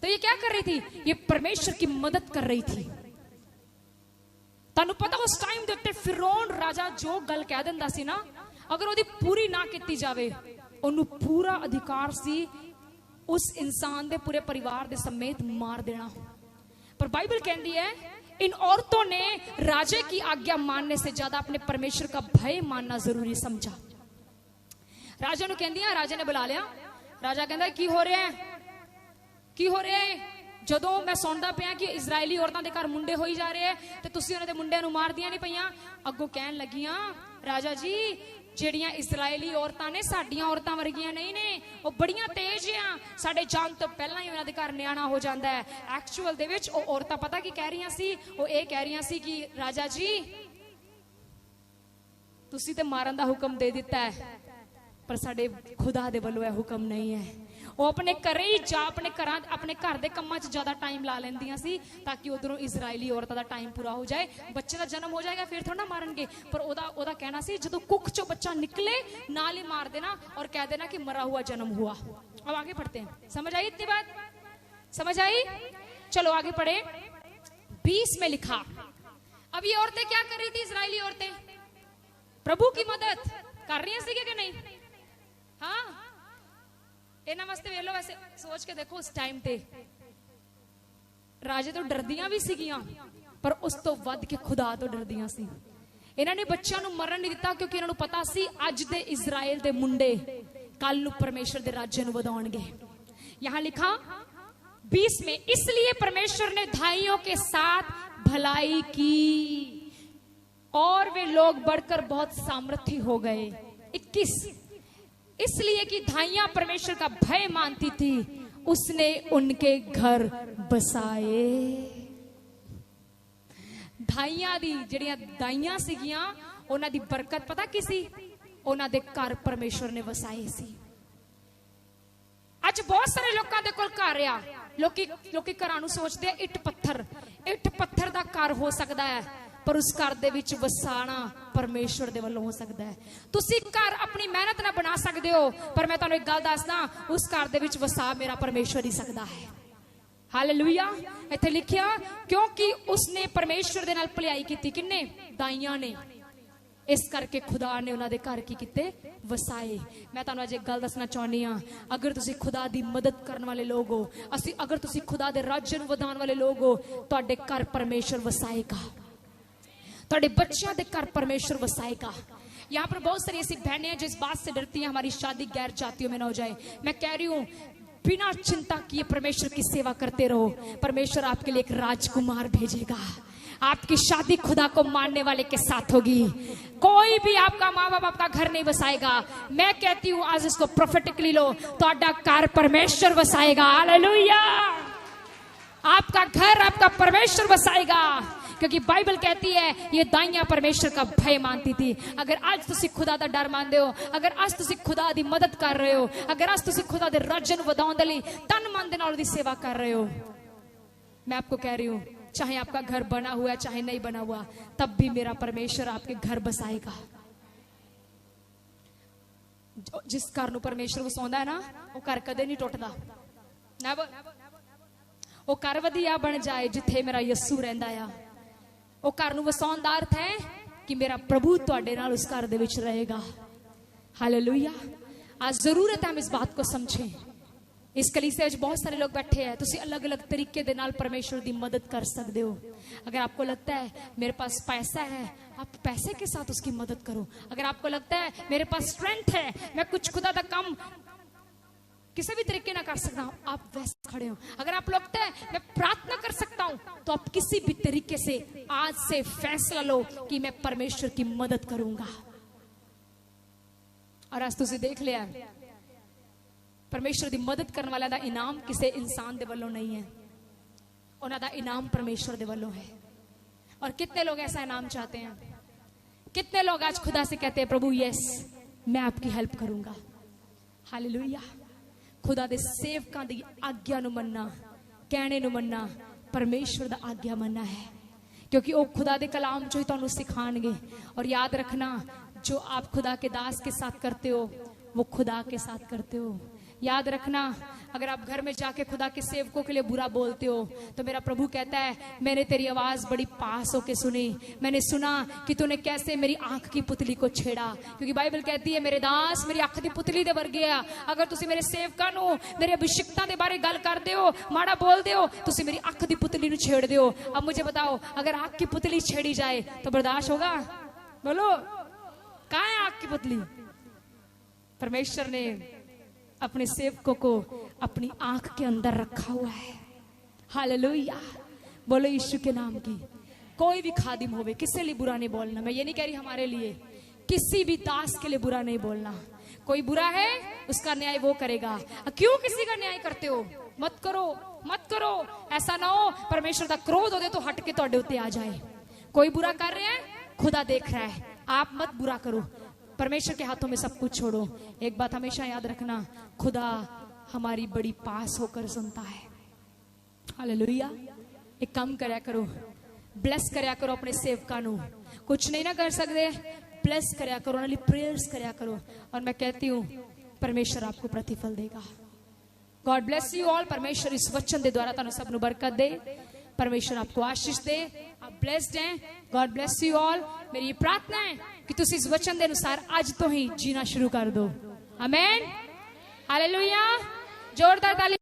तो ये क्या कर रही थी? ये परमेश्वर की मदद कर रही थी। तानू पता उस टाइम दे उत्ते फिरौन राजा जो गल कह दिंदा सी ना, अगर ओदी पूरी ना कीती जावे, ओनू पूरा अधिकार सी उस इंसान दे पूरे परिवार दे समेत मार देना। पर बाइबल कहती है, इन औरतों ने राजे की आज्ञा मानने से ज्यादा अपने परमेश्वर का भय मानना जरूरी समझा। राजा नू कहंदियां, राजा ने बुला लिया। राजा कहंदा की हो रहा है, की हो रहा है? जदों मैं सुनदा पिया कि इजरायली औरतां दे घर मुंडे होई जा रहे हैं ते तुसीं उन्हां दे मुंडिਆਂ नूं मारदियां नहीं पईयां। अग्गों कहन लगियां, राजा जी ਜਿਹੜੀਆਂ इजरायली औरतां ने साडियां औरतां वर्गियां नहीं ने, वो बड़ियां तेज आ, साडे जान तो पहला ही उन्हां दे घर न्याणा हो जांदा है। एक्चुअल दे विच ਉਹ औरतां पता की कह रहीਆਂ सी? ਉਹ ਇਹ कह रहीਆਂ सी कि राजा जी तुसीं ते मारन दा हुक्म दे दिता है, पर साडे खुदा दे वल्लों ਇਹ हुक्म नहीं है। वो अपने घरे ही जा, अपने घर के कामों च ज्यादा टाइम ला लेंदियां सी, ताकि उधरों इजरायली औरतां दा टाइम पूरा हो जाए, बच्चे का जन्म हो जाएगा, फिर थोड़ा ना मारनगे। पर ओदा कहना सी जदों कुख चो बच्चा निकले नाल ही मार देना और कह देना कि मरा हुआ जन्म हुआ। अब आगे पढ़ते हैं। समझ आई इतनी बात? समझ आई? चलो आगे पढ़े। 20 में लिखा, अब ये औरतें क्या कर रही थी? इजरायली औरतें प्रभु की मदद कर रही सी कि नहीं? हाँ, इन्हां वास्ते वेख लो, वैसे सोच के देखो उस टाइम ते राजे तो डरदियां भी सीगियां, पर उस तो वध के खुदा तो डरदियां सी। इन्हां ने बच्चों नूं मरन नहीं दिता, क्योंकि इन्हां नूं पता सी अज दे इजराइल दे मुंडे कल नूं परमेश्वर दे राज्य नूं वधाउणगे। यहां लिखा 20 में, इसलिए परमेश्वर ने धाइयों के साथ भलाई की और वे लोग बढ़कर बहुत सामर्थी हो गए। 21, इसलिए कि धाइयां परमेश्वर का भय मानती थी, उसने उनके घर बसाए। धाइयां दी जिहड़ियां दाइयां सीगियां, उन्हां दी बरकत पता की सी? उन्हां दे घर परमेश्वर ने वसाए सी। अज बहुत सारे लोगों दे कोल घर आ, लोकी घरां नूं सोचदे आ इट पत्थर दा घर हो सकदा है, पर उस घर दे विच वसाना परमेश्वर दे वल्लों हो सकता है। तुसी घर अपनी मेहनत ना बना सकते हो, पर मैं तुहानूं एक गल दसदा, उस घर दे विच वसा मेरा परमेश्वर ही सकता है। हालेलुया। इत्थे लिखिया, क्योंकि उसने परमेश्वर दे नाल भलाई कीती। किन्ने? दाइयां ने। इस करके खुदा ने उन्होंने घर की किते वसाए। मैं तुहानू अज एक गल दसना चाहनी हाँ, अगर तुसी खुदा दी मदद करने वाले लोग हो, अगर तुसी खुदा दे राज्य नूं वधाउण वाले लोग हो, तुहाडे घर परमेश्वर वसाएगा, तुहाडे बच्चों के घर परमेश्वर वसाएगा। यहाँ पर बहुत सारी ऐसी बहनें हैं जो इस बात से डरती हैं हमारी शादी गैर जातियों में ना हो जाए। मैं कह रही हूँ बिना चिंता किए परमेश्वर की सेवा करते रहो, परमेश्वर आपके लिए एक राजकुमार भेजेगा। आपकी शादी खुदा को मानने वाले के साथ होगी। कोई भी आपका माँ बाप आपका घर नहीं बसाएगा। मैं कहती हूँ आज इसको प्रोफेटिकली लो, तो घर परमेश्वर बसाएगा। हालेलुया। आपका घर आपका परमेश्वर बसाएगा, क्योंकि बाइबल कहती है ये दाइयां परमेश्वर का भय मानती थी। अगर आज तुसी खुदा दा डर मानते हो, अगर आज तुसी खुदा दी मदद कर रहे हो, अगर आज तुसी खुदा दे राज्य नूं वधाउण दे लई तन मन दे नाल दी सेवा कर रहे हो, मैं आपको कह रही हूं चाहे आपका घर बना हुआ है चाहे नहीं बना हुआ, तब भी मेरा परमेश्वर आपके घर बसाएगा। जिस घर नूं परमेश्वर वसाउंदा है ना, वो घर कदे नहीं टुटदा। वो घर वधिया बन जाए जिथे मेरा यस्सू रहिंदा आ। वो घर नूं वसाउण दा अर्थ है कि मेरा प्रभु तुहाडे नाल उस घर दे विच रहेगा। हालेलुया। आज जरूरत है हम इस बात को समझें। इस कलीसिया में बहुत सारे लोग बैठे हैं, तुसी अलग अलग तरीके दे नाल परमेश्वर दी मदद कर सकते हो। अगर आपको लगता है मेरे पास पैसा है, आप पैसे के साथ उसकी मदद करो। अगर आपको लगता है मेरे पास स्ट्रेंथ है, मैं कुछ खुदा दा काम किसी भी तरीके ना कर सकता हूं, आप वैसे खड़े हो। अगर आप लगता है मैं प्रार्थना कर सकता हूं, तो आप किसी भी तरीके से आज से फैसला लो कि मैं परमेश्वर की मदद करूंगा। और आज तुसी देख लिया, परमेश्वर की मदद करने वाला दा इनाम किसी इंसान दे वल्लों नहीं है, उन्हां दा इनाम परमेश्वर दे वल्लों है। और कितने लोग ऐसा इनाम चाहते हैं? कितने लोग आज खुदा से कहते हैं प्रभु यस मैं आपकी हेल्प करूंगा। हालेलुया। खुदा दे सेवकां दी आज्ञा नूं मनना, कहने नूं मनना परमेश्वर दा आज्ञा मनना है, क्योंकि वो खुदा दे कलाम चो ही तुहानूं सिखाणगे। और याद रखना, जो आप खुदा के दास के साथ करते हो वो खुदा के साथ करते हो। याद रखना, अगर आप घर में जाके खुदा के सेवकों के लिए बुरा बोलते हो, तो मेरा प्रभु कहता है मैंने तेरी आवाज बड़ी पास होके सुनी, मैंने सुना कि तूने कैसे मेरी आंख की पुतली को छेड़ा। क्योंकि बाइबल कहती है मेरे दास मेरी आंख की पुतली दे वर्गे आ। अगर तुसी मेरे सेवकां नूं मेरे अभिषिक्तां दे बारे गल करदे हो, माड़ा बोलदे हो, तुसी मेरी आंख की पुतली नूं छेड़दे हो। अब मुझे बताओ, अगर आंख की पुतली छेड़ी जाए तो बर्दाश्त होगा? बोलो, कहाँ है आंख की पुतली? परमेश्वर ने अपने सेवकों को अपनी आंख के अंदर रखा हुआ है। हालेलुया। बोलो यीशु के नाम की। कोई भी खादिम होवे, किसी लिए बुरा नहीं बोलना। मैं ये नहीं कह रही हमारे लिए, किसी भी दास के लिए बुरा नहीं बोलना। कोई बुरा है उसका न्याय वो करेगा। क्यों किसी का न्याय करते हो? मत करो, मत करो। ऐसा ना हो परमेश्वर का क्रोध हो दे तो हट के तुहाडे उत्ते आ जाए। कोई बुरा कर रहे हैं, खुदा देख रहा है, आप मत बुरा करो। परमेश्वर के हाथों में सब कुछ छोड़ो। एक बात हमेशा याद रखना, खुदा हमारी बड़ी पास होकर सुनता है। हालेलुया। एक काम करया करो, ब्लेस करया करो अपने सेवकां नूं। कुछ नहीं ना कर सकते, ब्लेस करया करो, उन्हां लई प्रेयर्स करया करो। और मैं कहती हूँ परमेश्वर आपको प्रतिफल देगा। God bless you all. परमेश्वर इस वचन के द्वारा तुहानूं सबनूं बरकत दे, परमेश्वर आपको आशीष दे। आप ब्लेस्ड हैं। God bless you all. मेरी ये प्रार्थना है कि तुम इस वचन के अनुसार आज तो ही जीना शुरू कर दो। आमीन। हालेलुया। जोरदार ताली।